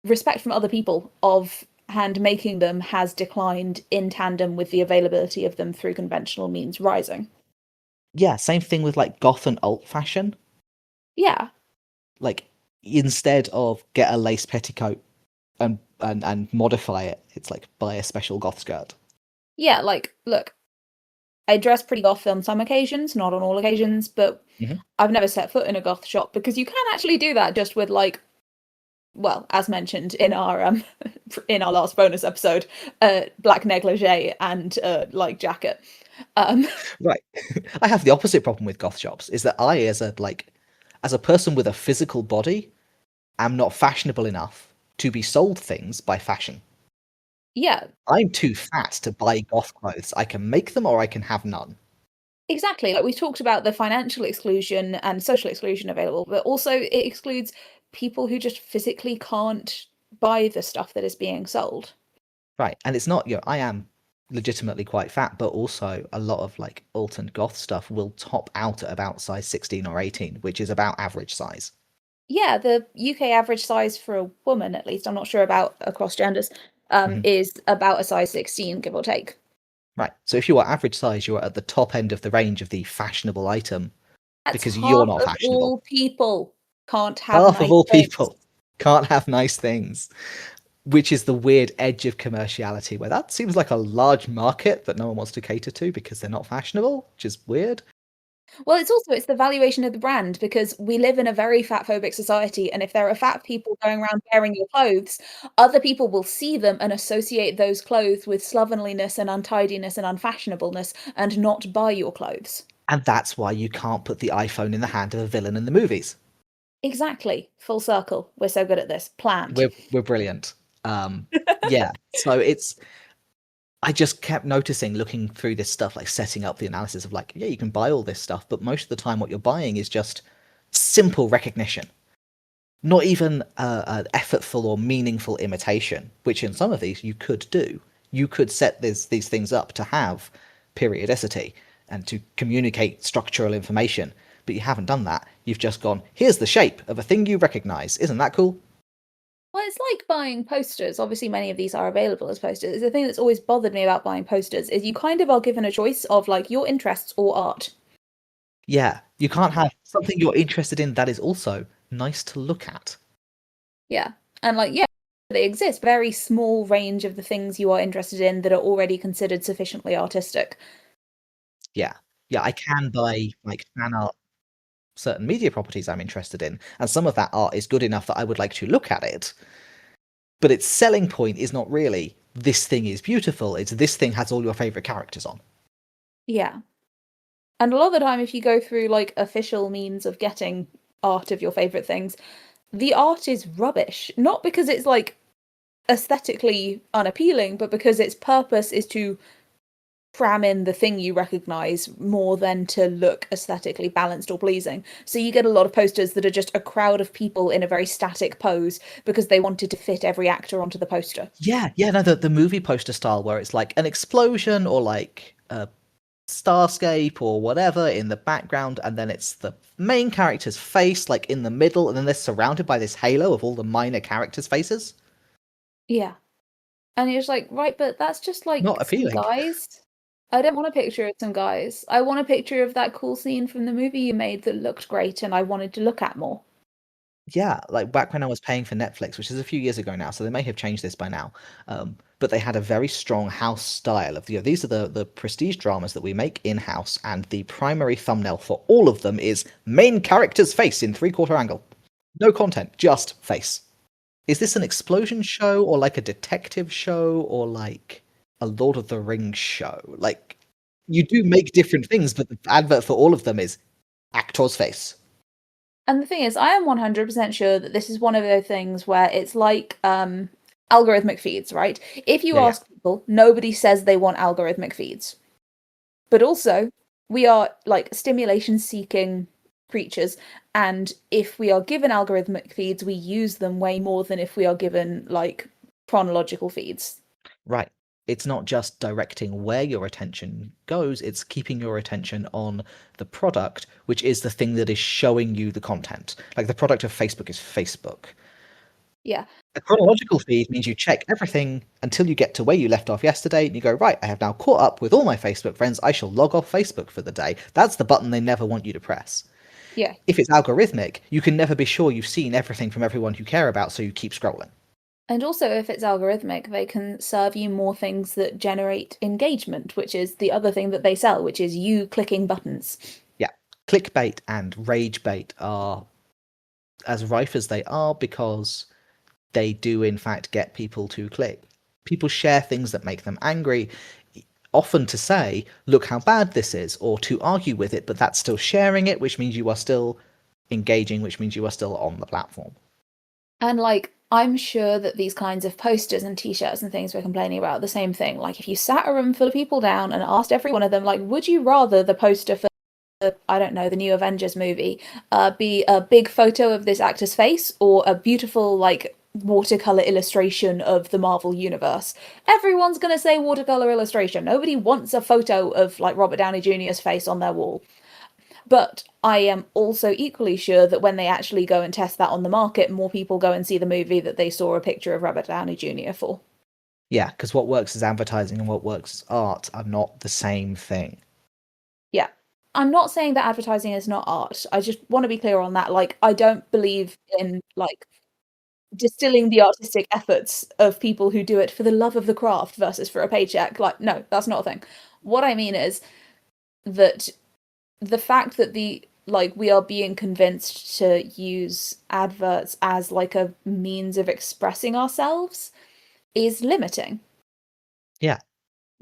Speaker 2: respect from other people of hand making them has declined in tandem with the availability of them through conventional means rising.
Speaker 1: Yeah, same thing with goth and alt fashion.
Speaker 2: Yeah.
Speaker 1: Like, instead of get a lace petticoat and modify it, it's like buy a special goth skirt.
Speaker 2: Yeah, like, look, I dress pretty goth on some occasions, not on all occasions, but I've never set foot in a goth shop because you can actually do that just with well, as mentioned in our last bonus episode, black negligee and jacket.
Speaker 1: Right. I have the opposite problem with goth shops, is that I, as a person with a physical body, am not fashionable enough to be sold things by fashion.
Speaker 2: Yeah.
Speaker 1: I'm too fat to buy goth clothes. I can make them or I can have none.
Speaker 2: Exactly. Like we talked about the financial exclusion and social exclusion available, but also it excludes people who just physically can't buy the stuff that is being sold.
Speaker 1: Right. And it's not, I am legitimately quite fat, but also a lot of alt and goth stuff will top out at about size 16 or 18, which is about average size.
Speaker 2: Yeah, the UK average size for a woman, at least, I'm not sure about across genders, is about a size 16, give or take.
Speaker 1: Right. So if you are average size, you are at the top end of the range of the fashionable item.
Speaker 2: That's
Speaker 1: Because
Speaker 2: half
Speaker 1: you're not
Speaker 2: of
Speaker 1: fashionable.
Speaker 2: all people can't have
Speaker 1: Half of
Speaker 2: nice
Speaker 1: all
Speaker 2: things.
Speaker 1: people can't have nice things, which is the weird edge of commerciality, where that seems like a large market that no one wants to cater to because they're not fashionable, which is weird.
Speaker 2: Well, it's the valuation of the brand because we live in a very fat-phobic society, and if there are fat people going around wearing your clothes, other people will see them and associate those clothes with slovenliness and untidiness and unfashionableness and not buy your clothes.
Speaker 1: And that's why you can't put the iPhone in the hand of a villain in the movies.
Speaker 2: Exactly. Full circle. We're so good at this. Planned.
Speaker 1: We're brilliant. Yeah. So I just kept noticing, looking through this stuff, setting up the analysis of yeah, you can buy all this stuff, but most of the time what you're buying is just simple recognition. Not even an effortful or meaningful imitation, which in some of these you could do. You could set these things up to have periodicity and to communicate structural information, but you haven't done that. You've just gone, here's the shape of a thing you recognize. Isn't that cool?
Speaker 2: Well, it's like buying posters. Obviously, many of these are available as posters. The thing that's always bothered me about buying posters is you kind of are given a choice of your interests or art.
Speaker 1: Yeah, you can't have something you're interested in that is also nice to look at.
Speaker 2: Yeah. And yeah, they exist. Very small range of the things you are interested in that are already considered sufficiently artistic.
Speaker 1: Yeah. Yeah, I can buy fan art, certain media properties I'm interested in, and some of that art is good enough that I would like to look at it. But its selling point is not really, this thing is beautiful, it's this thing has all your favourite characters on.
Speaker 2: Yeah. And a lot of the time, if you go through like official means of getting art of your favorite things, the art is rubbish. Not because it's like aesthetically unappealing, but because its purpose is to cram in the thing you recognize more than to look aesthetically balanced or pleasing. So you get a lot of posters that are just a crowd of people in a very static pose because they wanted to fit every actor onto the poster.
Speaker 1: Yeah, yeah, no, the movie poster style where it's like an explosion or like a starscape or whatever in the background, and then it's the main character's face like in the middle, and then they're surrounded by this halo of all the minor characters' faces.
Speaker 2: Yeah. And you're just like, right, but that's just like
Speaker 1: Not
Speaker 2: some
Speaker 1: appealing.
Speaker 2: guys. I don't want a picture of some guys. I want a picture of that cool scene from the movie you made that looked great and I wanted to look at more.
Speaker 1: Yeah, like back when I was paying for Netflix, which is a few years ago now, so they may have changed this by now. But they had a very strong house style of, these are the prestige dramas that we make in house, and the primary thumbnail for all of them is main character's face in 3/4 angle. No content, just face. Is this an explosion show or like a detective show or like a Lord of the Rings show? Like, you do make different things, but the advert for all of them is actor's face.
Speaker 2: And the thing is, I am 100% sure that this is one of those things where it's like algorithmic feeds, right? If you
Speaker 1: Yeah, yeah.
Speaker 2: ask people, nobody says they want algorithmic feeds. But also, we are like stimulation seeking creatures, and if we are given algorithmic feeds, we use them way more than if we are given like chronological feeds.
Speaker 1: Right. It's not just directing where your attention goes, it's keeping your attention on the product, which is the thing that is showing you the content. Like the product of Facebook is Facebook.
Speaker 2: Yeah.
Speaker 1: A chronological feed means you check everything until you get to where you left off yesterday, and you go, right, I have now caught up with all my Facebook friends, I shall log off Facebook for the day. That's the button they never want you to press.
Speaker 2: Yeah.
Speaker 1: If it's algorithmic, you can never be sure you've seen everything from everyone you care about, so you keep scrolling.
Speaker 2: And also, if it's algorithmic, they can serve you more things that generate engagement, which is the other thing that they sell, which is you clicking buttons.
Speaker 1: Yeah. Clickbait and rage bait are as rife as they are because they do in fact get people to click. People share things that make them angry, often to say, look how bad this is, or to argue with it, but that's still sharing it, which means you are still engaging, which means you are still on the platform.
Speaker 2: And like, I'm sure that these kinds of posters and t-shirts and things we're complaining about are the same thing. Like, if you sat a room full of people down and asked every one of them, like, would you rather the poster for I don't know, the new Avengers movie, be a big photo of this actor's face or a beautiful, like, watercolor illustration of the Marvel universe? Everyone's gonna say watercolor illustration. Nobody wants a photo of, like, Robert Downey Jr.'s face on their wall. But I am also equally sure that when they actually go and test that on the market, more people go and see the movie that they saw a picture of Robert Downey Jr. for.
Speaker 1: Yeah, because what works as advertising and what works as art are not the same thing.
Speaker 2: Yeah. I'm not saying that advertising is not art. I just want to be clear on that. Like, I don't believe in like distilling the artistic efforts of people who do it for the love of the craft versus for a paycheck. Like, no, that's not a thing. What I mean is that the fact that we are being convinced to use adverts as like a means of expressing ourselves is limiting,
Speaker 1: Yeah,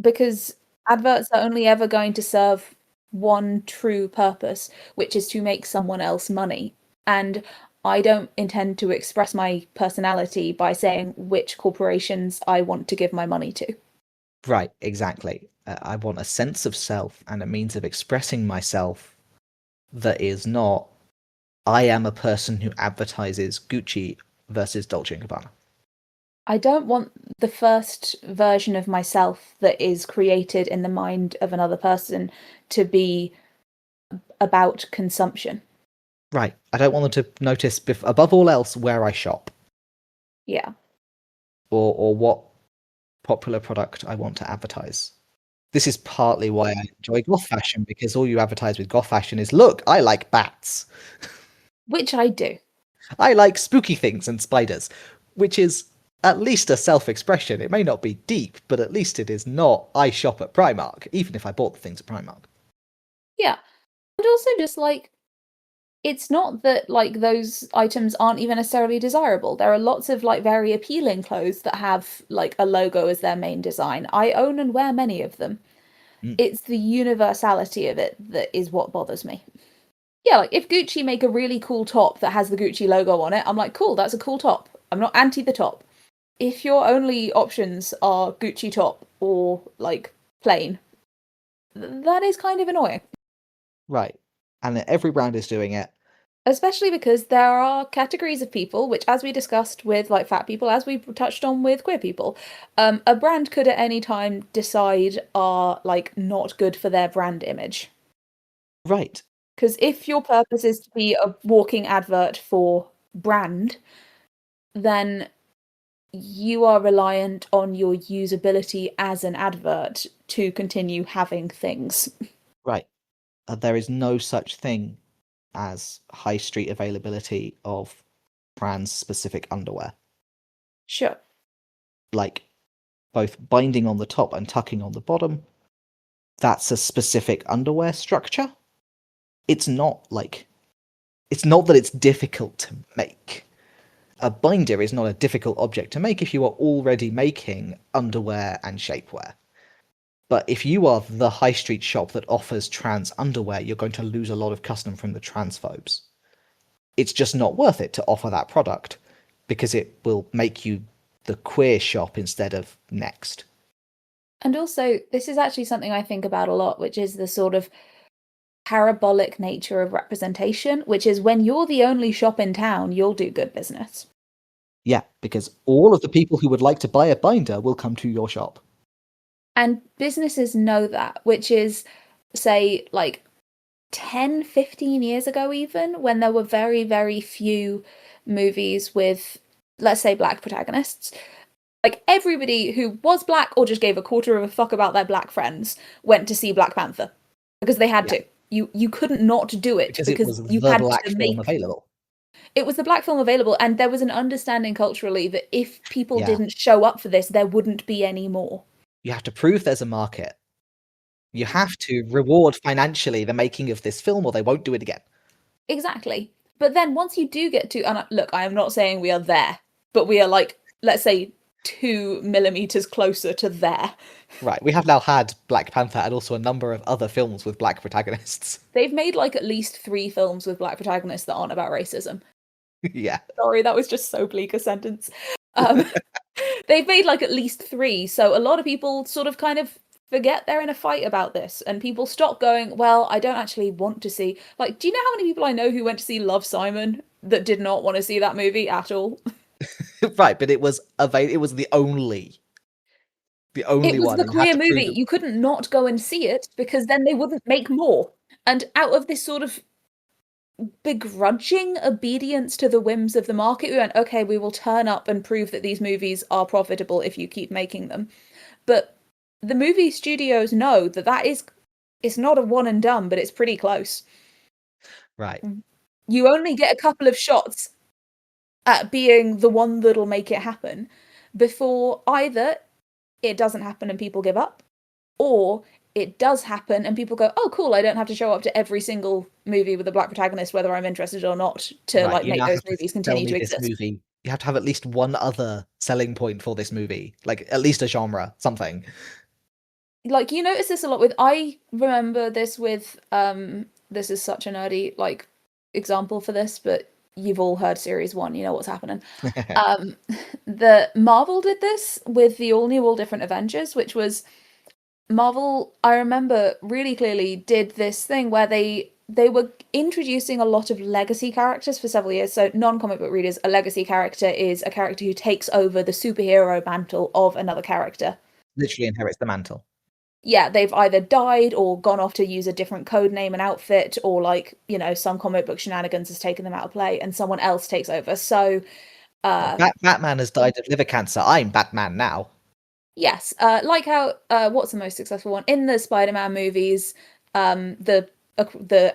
Speaker 2: because adverts are only ever going to serve one true purpose, which is to make someone else money. And I don't intend to express my personality by saying which corporations I want to give my money to.
Speaker 1: right, exactly. I want a sense of self and a means of expressing myself that is not, I am a person who advertises Gucci versus Dolce & Gabbana.
Speaker 2: I don't want the first version of myself that is created in the mind of another person to be about consumption.
Speaker 1: Right. I don't want them to notice, above all else, where I shop
Speaker 2: Yeah.
Speaker 1: or what popular product I want to advertise. This is partly why I enjoy goth fashion, because all you advertise with goth fashion is, look, I like bats.
Speaker 2: Which I do.
Speaker 1: I like spooky things and spiders, which is at least a self-expression. It may not be deep, but at least it is not, I shop at Primark, even if I bought the things at Primark.
Speaker 2: Yeah. And also just like it's not that like those items aren't even necessarily desirable. There are lots of like very appealing clothes that have like a logo as their main design. I own and wear many of them. It's the universality of it that is what bothers me. Yeah, like if Gucci make a really cool top that has the Gucci logo on it, I'm like, cool, that's a cool top. I'm not anti the top. If your only options are Gucci top or like plain, that is kind of annoying.
Speaker 1: Right. And every brand is doing it.
Speaker 2: Especially because there are categories of people, which, as we discussed with like fat people, as we touched on with queer people, a brand could at any time decide are like not good for their brand image.
Speaker 1: Right.
Speaker 2: Because if your purpose is to be a walking advert for brand, then you are reliant on your usability as an advert to continue having things.
Speaker 1: Right. There is no such thing as high street availability of trans specific underwear.
Speaker 2: Sure.
Speaker 1: Like both binding on the top and tucking on the bottom, that's a specific underwear structure. It's not that it's difficult to make. A binder is not a difficult object to make if you are already making underwear and shapewear. But if you are the high street shop that offers trans underwear, you're going to lose a lot of custom from the transphobes. It's just not worth it to offer that product because it will make you the queer shop instead of next.
Speaker 2: And also, this is actually something I think about a lot, which is the sort of parabolic nature of representation, which is when you're the only shop in town, you'll do good business.
Speaker 1: Yeah, because all of the people who would like to buy a binder will come to your shop.
Speaker 2: And businesses know that, which is, say, like 10, 15 years ago, even when there were very, very few movies with, let's say, black protagonists. Like everybody who was black or just gave a quarter of a fuck about their black friends went to see Black Panther because they had to. You couldn't not do it
Speaker 1: Because it was
Speaker 2: you
Speaker 1: the
Speaker 2: had
Speaker 1: black
Speaker 2: to
Speaker 1: film
Speaker 2: make
Speaker 1: available.
Speaker 2: it was the black film available, and there was an understanding culturally that if people
Speaker 1: Yeah.
Speaker 2: didn't show up for this, there wouldn't be any more.
Speaker 1: You have to prove there's a market. You have to reward financially the making of this film or they won't do it again.
Speaker 2: Exactly. But then once you do get to, and look, I am not saying we are there, but we are like, let's say 2 millimeters closer to there.
Speaker 1: Right, we have now had Black Panther and also a number of other films with black protagonists.
Speaker 2: They've made like at least 3 films with black protagonists that aren't about racism.
Speaker 1: Yeah.
Speaker 2: Sorry, that was just so bleak a sentence. They've made like at least 3, so a lot of people sort of kind of forget they're in a fight about this, and people stop going, well, I don't actually want to see. Like, do you know how many people I know who went to see Love, Simon that did not want to see that movie at all?
Speaker 1: Right, but it was the only
Speaker 2: It was
Speaker 1: one,
Speaker 2: the
Speaker 1: and you have
Speaker 2: queer
Speaker 1: to prove
Speaker 2: movie.
Speaker 1: it.
Speaker 2: You couldn't not go and see it because then they wouldn't make more. And out of this sort of begrudging obedience to the whims of the market, we went, okay, we will turn up and prove that these movies are profitable if you keep making them. But the movie studios know that it's not a one and done, but it's pretty close.
Speaker 1: Right.
Speaker 2: You only get a couple of shots at being the one that'll make it happen before either it doesn't happen and people give up, or it does happen and people go, oh cool, I don't have to show up to every single movie with a black protagonist whether I'm interested or not to
Speaker 1: Right.
Speaker 2: like
Speaker 1: You
Speaker 2: make
Speaker 1: now
Speaker 2: those
Speaker 1: have to
Speaker 2: movies
Speaker 1: sell
Speaker 2: continue
Speaker 1: me
Speaker 2: to
Speaker 1: this
Speaker 2: exist.
Speaker 1: movie. You have to have at least one other selling point for this movie, like at least a genre, something.
Speaker 2: Like you notice this a lot with, I remember this with this is such a nerdy like example for this, but you've all heard series 1, you know what's happening. The Marvel did this with the all new all different Avengers, which was Marvel, I remember really clearly, did this thing where they were introducing a lot of legacy characters for several years. So non-comic book readers, a legacy character is a character who takes over the superhero mantle of another character.
Speaker 1: Literally inherits the mantle.
Speaker 2: Yeah, they've either died or gone off to use a different code name and outfit, or like, you know, some comic book shenanigans has taken them out of play and someone else takes over. So
Speaker 1: Batman has died of liver cancer. I'm Batman now.
Speaker 2: yes, like how what's the most successful one in the Spider-Man movies, the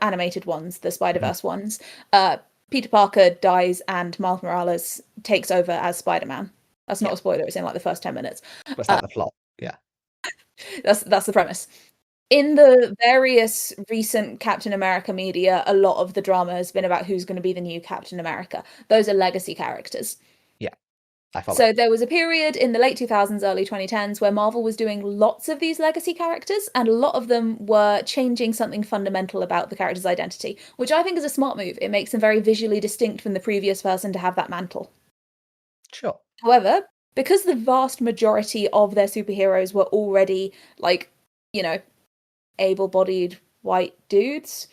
Speaker 2: animated ones, the Spider-Verse ones. Peter Parker dies and Miles Morales takes over as Spider-Man. That's not a spoiler; it's in like the first 10 minutes.
Speaker 1: Was that the plot? Yeah.
Speaker 2: That's the premise. In the various recent Captain America media, a lot of the drama has been about who's going to be the new Captain America. Those are legacy characters.
Speaker 1: Yeah. I follow.
Speaker 2: So there was a period in the late 2000s, early 2010s where Marvel was doing lots of these legacy characters, and a lot of them were changing something fundamental about the character's identity, which I think is a smart move. It makes them very visually distinct from the previous person to have that mantle.
Speaker 1: Sure.
Speaker 2: However, because the vast majority of their superheroes were already, like, able-bodied white dudes,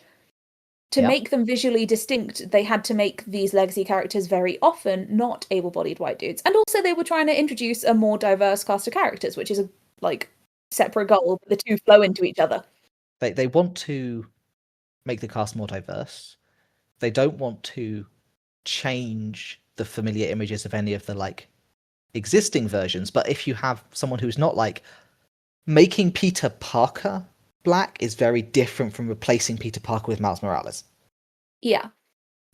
Speaker 2: to make them visually distinct, they had to make these legacy characters very often not able-bodied white dudes. And also they were trying to introduce a more diverse cast of characters, which is a separate goal, but the two flow into each other.
Speaker 1: They want to make the cast more diverse. They don't want to change the familiar images of any of the existing versions, but if you have someone who's not making Peter Parker black is very different from replacing Peter Parker with Miles Morales.
Speaker 2: Yeah.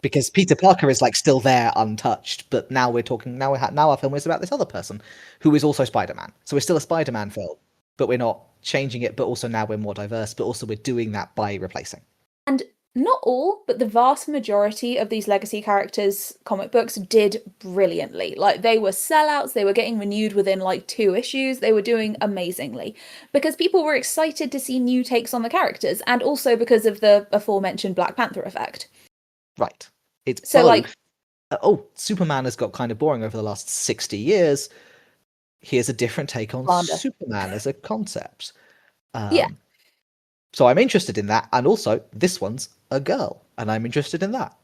Speaker 1: Because Peter Parker is still there untouched, but now now our film is about this other person who is also Spider-Man. So we're still a Spider-Man film, but we're not changing it, but also now we're more diverse, but also we're doing that by replacing.
Speaker 2: And not all, but the vast majority of these legacy characters' comic books did brilliantly. They were sellouts, they were getting renewed within 2 issues, they were doing amazingly. Because people were excited to see new takes on the characters, and also because of the aforementioned Black Panther effect.
Speaker 1: Right. It's
Speaker 2: so
Speaker 1: Superman has got kind of boring over the last 60 years. Here's a different take on Superman as a concept.
Speaker 2: Yeah.
Speaker 1: So I'm interested in that, and also this one's a girl, and I'm interested in that.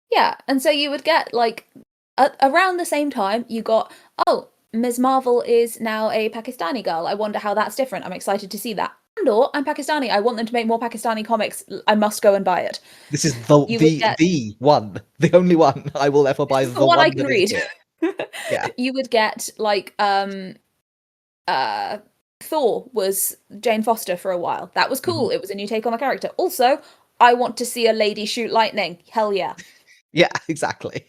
Speaker 2: Yeah, and so you would get around the same time you got, Ms. Marvel is now a Pakistani girl. I wonder how that's different. I'm excited to see that. And/or I'm Pakistani. I want them to make more Pakistani comics. I must go and buy it.
Speaker 1: This is the one, the only one I will ever buy. The
Speaker 2: one I can read.
Speaker 1: Yeah.
Speaker 2: You would get Thor was Jane Foster for a while. That was cool.
Speaker 1: Mm-hmm.
Speaker 2: It was a new take on the character. Also, I want to see a lady shoot lightning. Hell yeah.
Speaker 1: Yeah, exactly.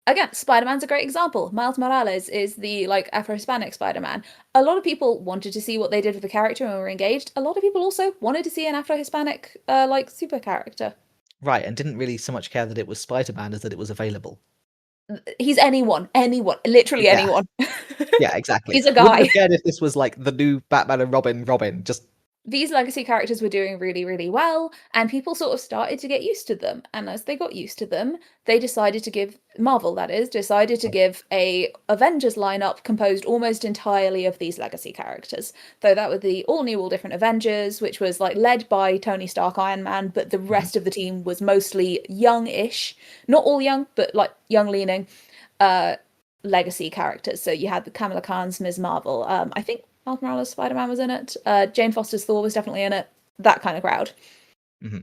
Speaker 2: Again, Spider-Man's a great example. Miles Morales is the Afro-Hispanic Spider-Man. A lot of people wanted to see what they did with the character and were engaged. A lot of people also wanted to see an Afro-Hispanic super character.
Speaker 1: Right, and didn't really so much care that it was Spider-Man as that it was available.
Speaker 2: He's anyone, literally anyone.
Speaker 1: Yeah, exactly.
Speaker 2: He's a guy.
Speaker 1: Wouldn't have cared if this was the new Batman and Robin, just...
Speaker 2: These legacy characters were doing really, really well, and people sort of started to get used to them. And as they got used to them, they decided to give, Marvel that is, decided to give a Avengers lineup composed almost entirely of these legacy characters. Though that was the all-new, all-different Avengers, which was led by Tony Stark, Iron Man, but the rest of the team was mostly young-ish, not all young, but young-leaning, legacy characters. So you had the Kamala Khan's Ms. Marvel, I think Miles Morales' Spider-Man was in it. Jane Foster's Thor was definitely in it. That kind of crowd.
Speaker 1: Mm-hmm.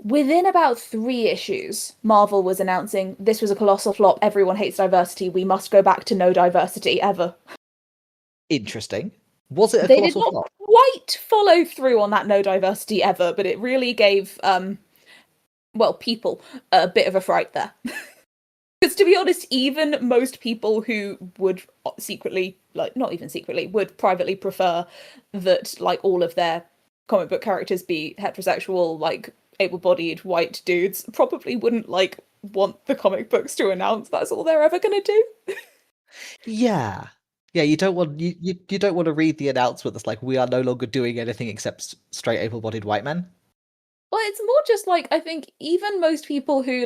Speaker 2: Within about 3 issues, Marvel was announcing this was a colossal flop. Everyone hates diversity. We must go back to no diversity ever.
Speaker 1: Interesting. Was it a
Speaker 2: they
Speaker 1: colossal
Speaker 2: did not
Speaker 1: flop?
Speaker 2: quite follow through on that no diversity ever, but it really gave people a bit of a fright there. Because to be honest, even most people who would secretly, not even secretly, would privately prefer that all of their comic book characters be heterosexual, able-bodied white dudes, probably wouldn't want the comic books to announce that's all they're ever gonna do.
Speaker 1: Yeah. Yeah, you don't want you don't want to read the announcement that's we are no longer doing anything except straight able-bodied white men.
Speaker 2: Well, it's more just I think even most people who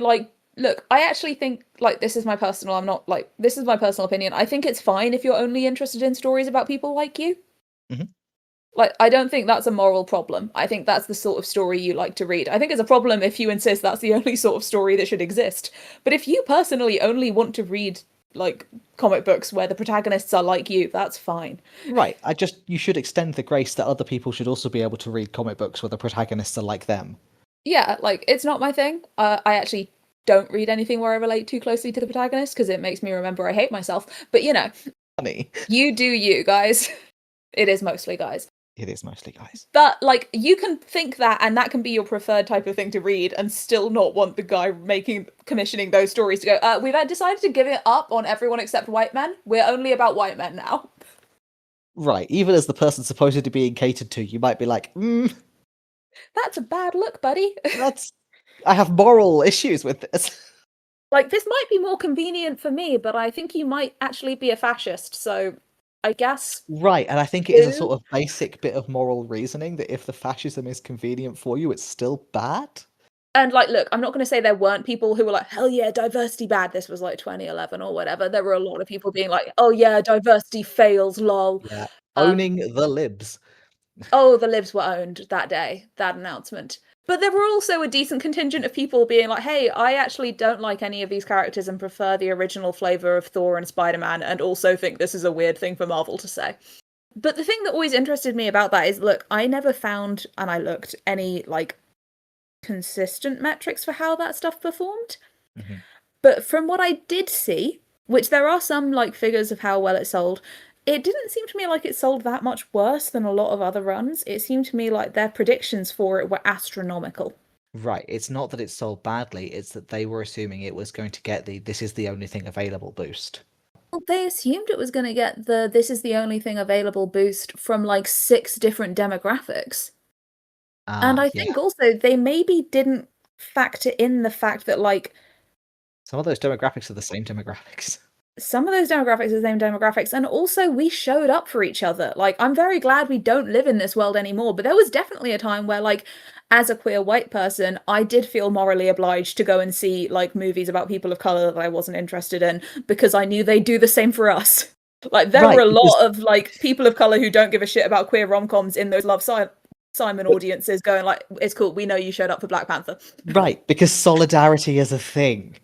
Speaker 2: look, I actually think, this is my personal, this is my personal opinion. I think it's fine if you're only interested in stories about people like you.
Speaker 1: Mm-hmm.
Speaker 2: I don't think that's a moral problem. I think that's the sort of story you like to read. I think it's a problem if you insist that's the only sort of story that should exist. But if you personally only want to read, comic books where the protagonists are like you, that's fine.
Speaker 1: Right. You should extend the grace that other people should also be able to read comic books where the protagonists are like them.
Speaker 2: Yeah, it's not my thing. I actually don't read anything where I relate too closely to the protagonist because it makes me remember I hate myself. But
Speaker 1: Funny.
Speaker 2: You do you, guys. It is mostly guys.
Speaker 1: It is mostly guys.
Speaker 2: But you can think that, and that can be your preferred type of thing to read, and still not want the guy commissioning those stories to go, we've decided to give it up on everyone except white men. We're only about white men now.
Speaker 1: Right. Even as the person supposedly being catered to, you might be
Speaker 2: that's a bad look, buddy.
Speaker 1: I have moral issues with this.
Speaker 2: Like, this might be more convenient for me, but I think you might actually be a fascist, so I guess
Speaker 1: Right, and I think it is a
Speaker 2: do.
Speaker 1: sort of basic bit of moral reasoning that if the fascism is convenient for you, it's still bad.
Speaker 2: And, like, look, I'm not gonna say there weren't people who were like, "Hell yeah, diversity bad." This was, like, 2011 or whatever. There were a lot of people being like, "Oh yeah, diversity fails, lol."
Speaker 1: Yeah.
Speaker 2: Um,
Speaker 1: Owning the libs.
Speaker 2: oh, the libs were owned that day, that announcement. But there were also a decent contingent of people being like, "Hey, I actually don't like any of these characters and prefer the original flavor of Thor and Spider-Man, and also think this is a weird thing for Marvel to say." But the thing that always interested me about that is, look, I never found, and I looked, any, like, consistent metrics for how that stuff performed.
Speaker 1: Mhm.
Speaker 2: But from what I did see, which there are some like figures of how well it sold, it didn't seem to me like it sold that much worse than a lot of other runs. It seemed to me like their predictions for it were astronomical.
Speaker 1: Right, it's not that it sold badly, it's that they were assuming it was going to get the "this is the only thing available" boost.
Speaker 2: Well, they assumed it was going to get the "this is the only thing available" boost from like 6 different demographics. And
Speaker 1: Ah,
Speaker 2: I
Speaker 1: yeah.
Speaker 2: think also they maybe didn't factor in the fact that like
Speaker 1: Some of those demographics are the same demographics.
Speaker 2: some of those demographics are the same demographics, and also we showed up for each other. Like, I'm very glad we don't live in this world anymore, but there was definitely a time where, like, as a queer white person, I did feel morally obliged to go and see, like, movies about people of color that I wasn't interested in because I knew they'd do the same for us. Like, there were
Speaker 1: Right,
Speaker 2: a
Speaker 1: because
Speaker 2: lot of, like, people of color who don't give a shit about queer rom-coms in those Simon audiences going, like, it's cool, we know you showed up for Black Panther.
Speaker 1: because solidarity is a thing.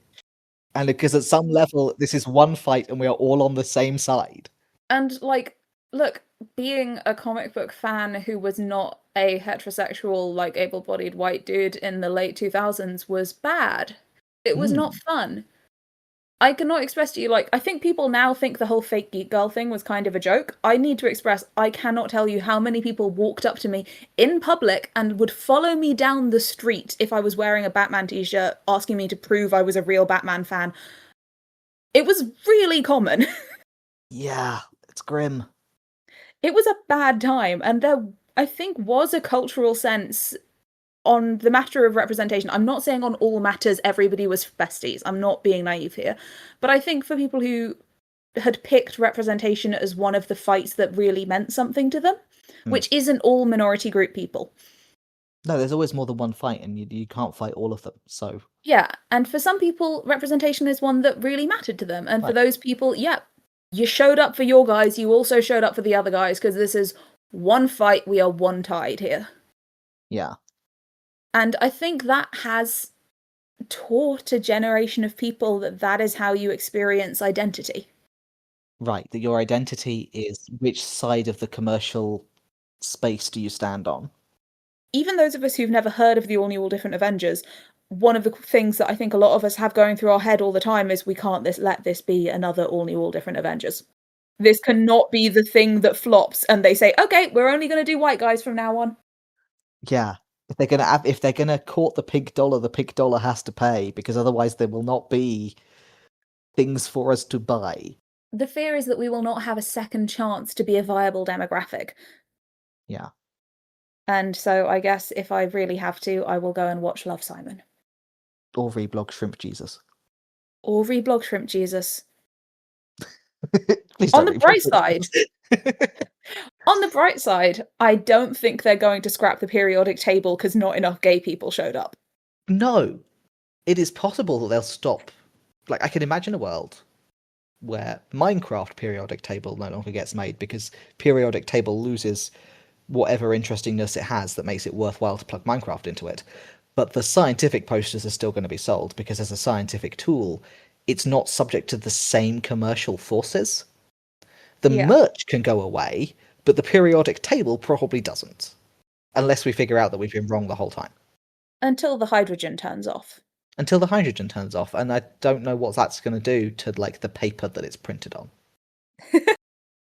Speaker 1: And because at some level this is one fight and we are all on the same side.
Speaker 2: And like, look, being a comic book fan who was not a heterosexual, like able-bodied white dude in the late 2000s was bad. It was not
Speaker 1: Mm.
Speaker 2: fun. I cannot express to you, like, I think people now think the whole fake geek girl thing was kind of a joke. I need to express, I cannot tell you how many people walked up to me in public and would follow me down the street if I was wearing a Batman t-shirt, asking me to prove I was a real Batman fan. It was really common.
Speaker 1: Yeah, it's grim.
Speaker 2: It was a bad time, and there, I think, was a cultural sense on the matter of representation. I'm not saying on all matters everybody was besties. I'm not being naive here. But I think for people who had picked representation as one of the fights that really meant something to them,
Speaker 1: Mm.
Speaker 2: which isn't all minority group people.
Speaker 1: No, there's always more than one fight, and you can't fight all of them. So,
Speaker 2: Yeah, and for some people, representation is one that really mattered to them. And for
Speaker 1: right.
Speaker 2: those people, yeah, you showed up for your guys, you also showed up for the other guys, because this is one fight, we are one tide here.
Speaker 1: Yeah,
Speaker 2: And I think that has taught a generation of people that that is how you experience identity.
Speaker 1: right. That your identity is which side of the commercial space do you stand on?
Speaker 2: Even those of us who've never heard of the All New All Different Avengers, one of the things that I think a lot of us have going through our head all the time is we can't let this be another All New All Different Avengers. This cannot be the thing that flops and they say, okay, we're only going to do white guys from now on.
Speaker 1: Yeah. If they're gonna court the pink dollar has to pay because otherwise there will not be things for us to buy.
Speaker 2: The fear is that we will not have a second chance to be a viable demographic.
Speaker 1: Yeah.
Speaker 2: And so I guess if I really have to, I will go and watch Love, Simon.
Speaker 1: Or reblog Shrimp Jesus.
Speaker 2: Or reblog Shrimp Jesus.
Speaker 1: Please
Speaker 2: On
Speaker 1: don't
Speaker 2: the
Speaker 1: reblog
Speaker 2: bright
Speaker 1: Shrimp
Speaker 2: side,
Speaker 1: Jesus.
Speaker 2: on the bright side, I don't think they're going to scrap the periodic table because not enough gay people showed up.
Speaker 1: No. It is possible that they'll stop. Like, I can imagine a world where Minecraft periodic table no longer gets made because periodic table loses whatever interestingness it has that makes it worthwhile to plug Minecraft into it. But the scientific posters are still going to be sold because as a scientific tool, it's not subject to the same commercial forces. The
Speaker 2: Yeah.
Speaker 1: merch can go away, but the periodic table probably doesn't. Unless we figure out that we've been wrong the whole time.
Speaker 2: Until the hydrogen turns off.
Speaker 1: Until the hydrogen turns off, and I don't know what that's going to do to like the paper that it's printed on.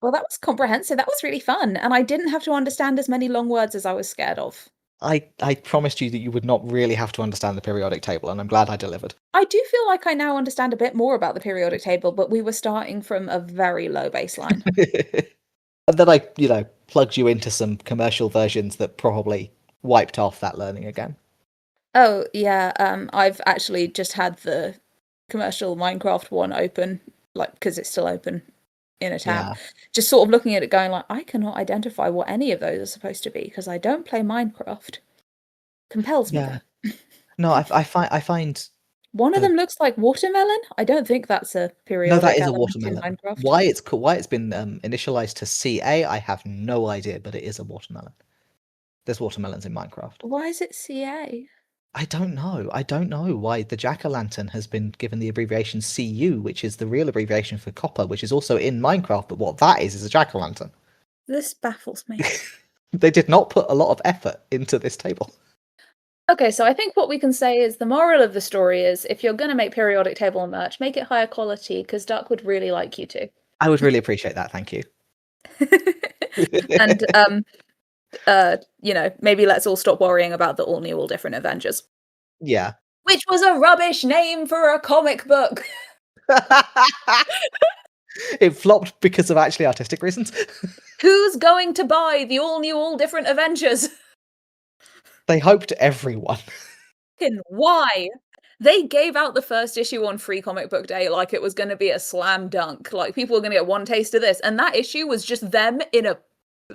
Speaker 2: Well, that was comprehensive. That was really fun. And I didn't have to understand as many long words as I was scared of.
Speaker 1: I promised you that you would not really have to understand the periodic table, and I'm glad I delivered.
Speaker 2: I do feel like I now understand a bit more about the periodic table, but we were starting from a very low baseline.
Speaker 1: And then I plugged you into some commercial versions that probably wiped off that learning again.
Speaker 2: Oh, yeah, I've actually just had the commercial Minecraft one open, like, because it's still open in a tab.
Speaker 1: Yeah.
Speaker 2: Just sort of looking at it going like, I cannot identify what any of those are supposed to be because I don't play Minecraft. Compels me
Speaker 1: Yeah.
Speaker 2: though.
Speaker 1: No, I find
Speaker 2: One of
Speaker 1: the
Speaker 2: them looks like watermelon. I don't think that's a
Speaker 1: no,
Speaker 2: periodic
Speaker 1: that is a
Speaker 2: element in
Speaker 1: watermelon.
Speaker 2: Minecraft.
Speaker 1: Why it's been initialized to CA, I have no idea, but it is a watermelon. There's watermelons in Minecraft.
Speaker 2: Why is it CA?
Speaker 1: I don't know. I don't know why the jack-o'-lantern has been given the abbreviation CU, which is the real abbreviation for copper, which is also in Minecraft, but what that is a jack-o'-lantern.
Speaker 2: This baffles me.
Speaker 1: They did not put a lot of effort into this table.
Speaker 2: Okay, so I think what we can say is the moral of the story is if you're going to make periodic table merch, make it higher quality because Duck would really like you to.
Speaker 1: I would really appreciate that, thank you.
Speaker 2: And maybe let's all stop worrying about the all new, all different Avengers.
Speaker 1: Yeah.
Speaker 2: Which was a rubbish name for a comic book.
Speaker 1: It flopped because of actually artistic reasons.
Speaker 2: Who's going to buy the all new, all different Avengers?
Speaker 1: They hoped everyone.
Speaker 2: Why? They gave out the first issue on Free Comic Book Day like it was going to be a slam dunk. Like, people were going to get one taste of this. And that issue was just them in a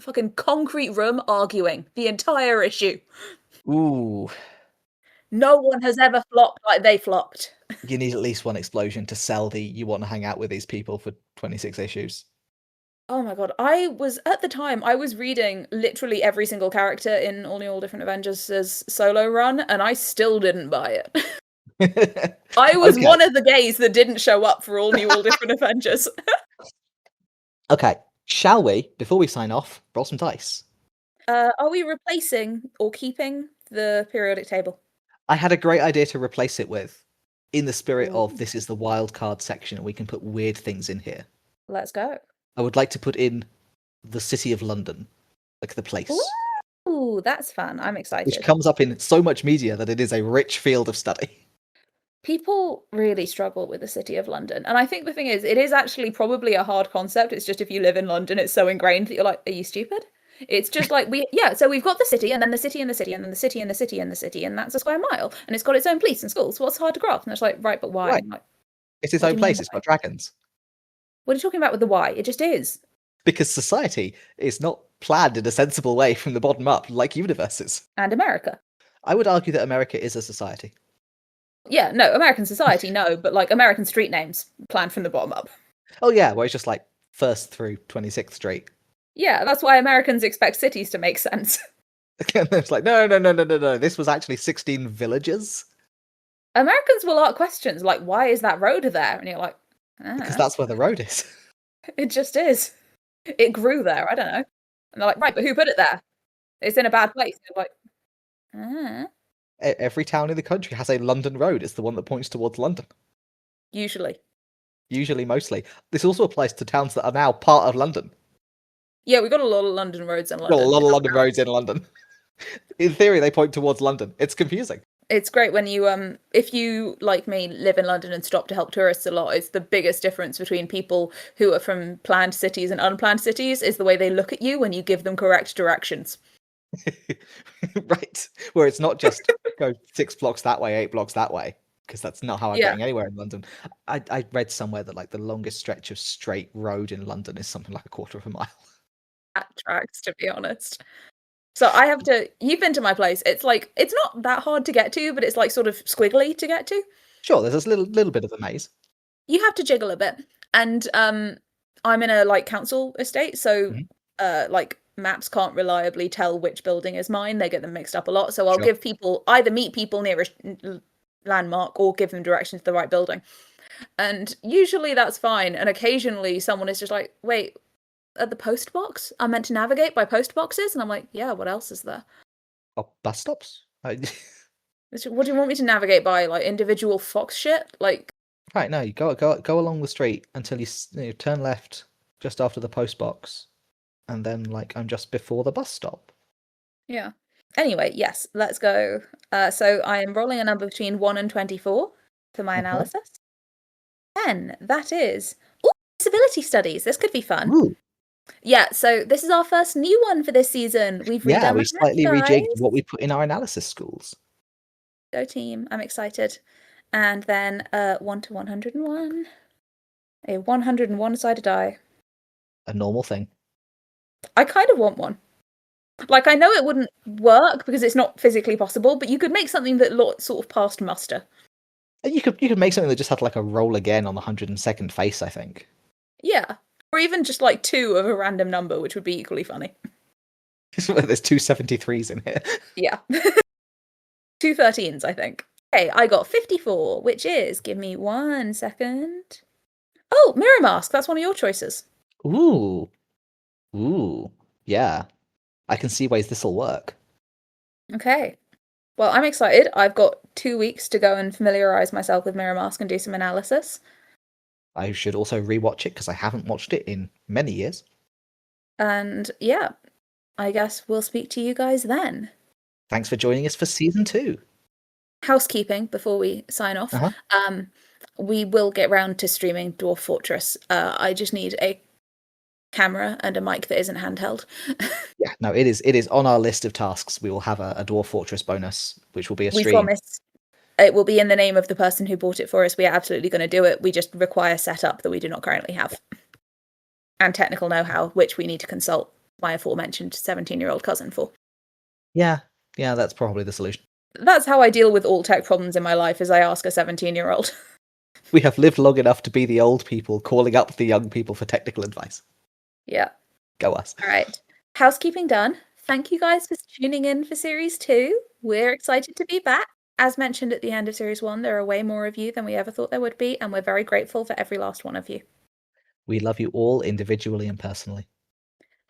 Speaker 2: fucking concrete room arguing the entire issue.
Speaker 1: Ooh.
Speaker 2: No one has ever flopped like they flopped.
Speaker 1: You need at least one explosion to sell the you want to hang out with these people for 26 issues.
Speaker 2: Oh my god, at the time, I was reading literally every single character in All New All Different Avengers' solo run, and I still didn't buy it. I was one of the gays that didn't show up for All New All Different Avengers.
Speaker 1: Okay, shall we, before we sign off, roll some dice?
Speaker 2: Are we replacing or keeping the periodic table?
Speaker 1: I had a great idea to replace it with, in the spirit of this is the wild card section and we can put weird things in here.
Speaker 2: Let's go.
Speaker 1: I would like to put in the City of London, like the place.
Speaker 2: Ooh, that's fun. I'm excited.
Speaker 1: Which comes up in so much media that it is a rich field of study.
Speaker 2: People really struggle with the City of London. And I think the thing is, it is actually probably a hard concept. It's just if you live in London, it's so ingrained that you're like, are you stupid? It's just like, so we've got the city, and then the city, and the city, and then the city, and the city, and the city, and that's a square mile. And it's got its own police and schools. What's hard to grasp? And it's like, right, but why?
Speaker 1: Right.
Speaker 2: Like,
Speaker 1: it's its own place. It's got dragons.
Speaker 2: What are you talking about with the why? It just is.
Speaker 1: Because society is not planned in a sensible way from the bottom up, like universes.
Speaker 2: And America.
Speaker 1: I would argue that America is a society.
Speaker 2: Yeah, no, American society, no, but like American street names planned from the bottom up.
Speaker 1: Oh yeah, where it's just like 1st through 26th Street.
Speaker 2: Yeah, that's why Americans expect cities to make sense.
Speaker 1: And it's like, no. This was actually 16 villages.
Speaker 2: Americans will ask questions like, why is that road there? And you're like,
Speaker 1: because that's where the road is.
Speaker 2: It just is. It grew there, I don't know. And they're like, right, but who put it there? It's in a bad place. And you're like,
Speaker 1: Every town in the country has a London road. It's the one that points towards London.
Speaker 2: Usually, mostly.
Speaker 1: This also applies to towns that are now part of London.
Speaker 2: Yeah, we've got a lot of London roads in London.
Speaker 1: Got a lot of London roads in London. In theory, they point towards London. It's confusing.
Speaker 2: It's great when you, if you, like me, live in London and stop to help tourists a lot, it's the biggest difference between people who are from planned cities and unplanned cities is the way they look at you when you give them correct directions.
Speaker 1: Right. Where it's not just go 6 blocks that way, 8 blocks that way. Because that's not how I'm getting anywhere in London. I read somewhere that like the longest stretch of straight road in London is something like 1/4 of a mile.
Speaker 2: That tracks, to be honest. So you've been to my place. It's like, it's not that hard to get to, but it's like sort of squiggly to get to.
Speaker 1: Sure, there's this little bit of a maze.
Speaker 2: You have to jiggle a bit. And I'm in a like council estate, so like maps can't reliably tell which building is mine. They get them mixed up a lot. So I'll give people either meet people near a landmark or give them directions to the right building. And usually that's fine. And occasionally someone is just like, wait, at the post box? I'm meant to navigate by post boxes? And I'm like, yeah, what else is there?
Speaker 1: Oh, bus stops?
Speaker 2: What do you want me to navigate by? Like individual fox shit? Like,
Speaker 1: right, no, you go along the street until you turn left just after the post box. And then like I'm just before the bus stop.
Speaker 2: Yeah. Anyway, yes, let's go. So I am rolling a number between 1 and 24 for my analysis. 10, that is disability studies. This could be fun.
Speaker 1: Ooh.
Speaker 2: Yeah, so this is our first new one for this season. We've redone
Speaker 1: we slightly rejigged what we put in our analysis schools.
Speaker 2: Go team, I'm excited. And then 1 to 101. A 101-sided die.
Speaker 1: A normal thing.
Speaker 2: I kind of want one. Like, I know it wouldn't work because it's not physically possible, but you could make something that sort of passed muster.
Speaker 1: You could make something that just had like a roll again on the 102nd face, I think.
Speaker 2: Yeah. Or even just like 2 of a random number, which would be equally funny.
Speaker 1: There's 2 73s in here.
Speaker 2: Yeah. 2 13s, I think. Okay, I got 54, which is, give me 1 second. Oh, Mirror Mask, that's one of your choices.
Speaker 1: Ooh. Yeah. I can see ways this will work.
Speaker 2: Okay. Well, I'm excited. I've got 2 weeks to go and familiarise myself with Mirror Mask and do some analysis.
Speaker 1: I should also rewatch it because I haven't watched it in many years.
Speaker 2: And yeah, I guess we'll speak to you guys then.
Speaker 1: Thanks for joining us for season 2.
Speaker 2: Housekeeping before we sign off. We will get round to streaming Dwarf Fortress. I just need a camera and a mic that isn't handheld.
Speaker 1: Yeah, no, it is on our list of tasks. We will have a Dwarf Fortress bonus, which will be a stream.
Speaker 2: We promise it will be in the name of the person who bought it for us. We are absolutely going to do it. We just require setup that we do not currently have. And technical know-how, which we need to consult my aforementioned 17-year-old cousin for.
Speaker 1: Yeah, that's probably the solution.
Speaker 2: That's how I deal with all tech problems in my life, is I ask a 17-year-old.
Speaker 1: We have lived long enough to be the old people calling up the young people for technical advice.
Speaker 2: Yeah.
Speaker 1: Go us.
Speaker 2: All right. Housekeeping done. Thank you guys for tuning in for Series 2. We're excited to be back. As mentioned at the end of Series 1, there are way more of you than we ever thought there would be, and we're very grateful for every last one of you.
Speaker 1: We love you all individually and personally.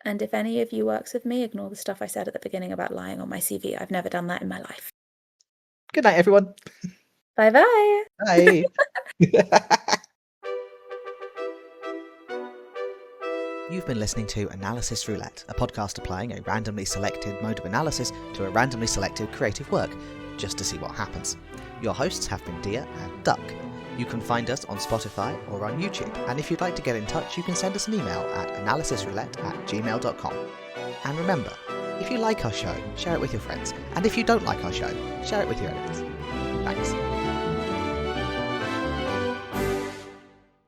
Speaker 2: And if any of you works with me, ignore the stuff I said at the beginning about lying on my CV. I've never done that in my life.
Speaker 1: Good night, everyone.
Speaker 2: Bye-bye.
Speaker 1: Bye. You've been listening to Analysis Roulette, a podcast applying a randomly selected mode of analysis to a randomly selected creative work, just to see what happens. Your hosts have been Dia and Duck. You can find us on Spotify or on YouTube, and if you'd like to get in touch, you can send us an email at analysisroulette@gmail.com. And remember, if you like our show, share it with your friends, and if you don't like our show, share it with your enemies. Thanks.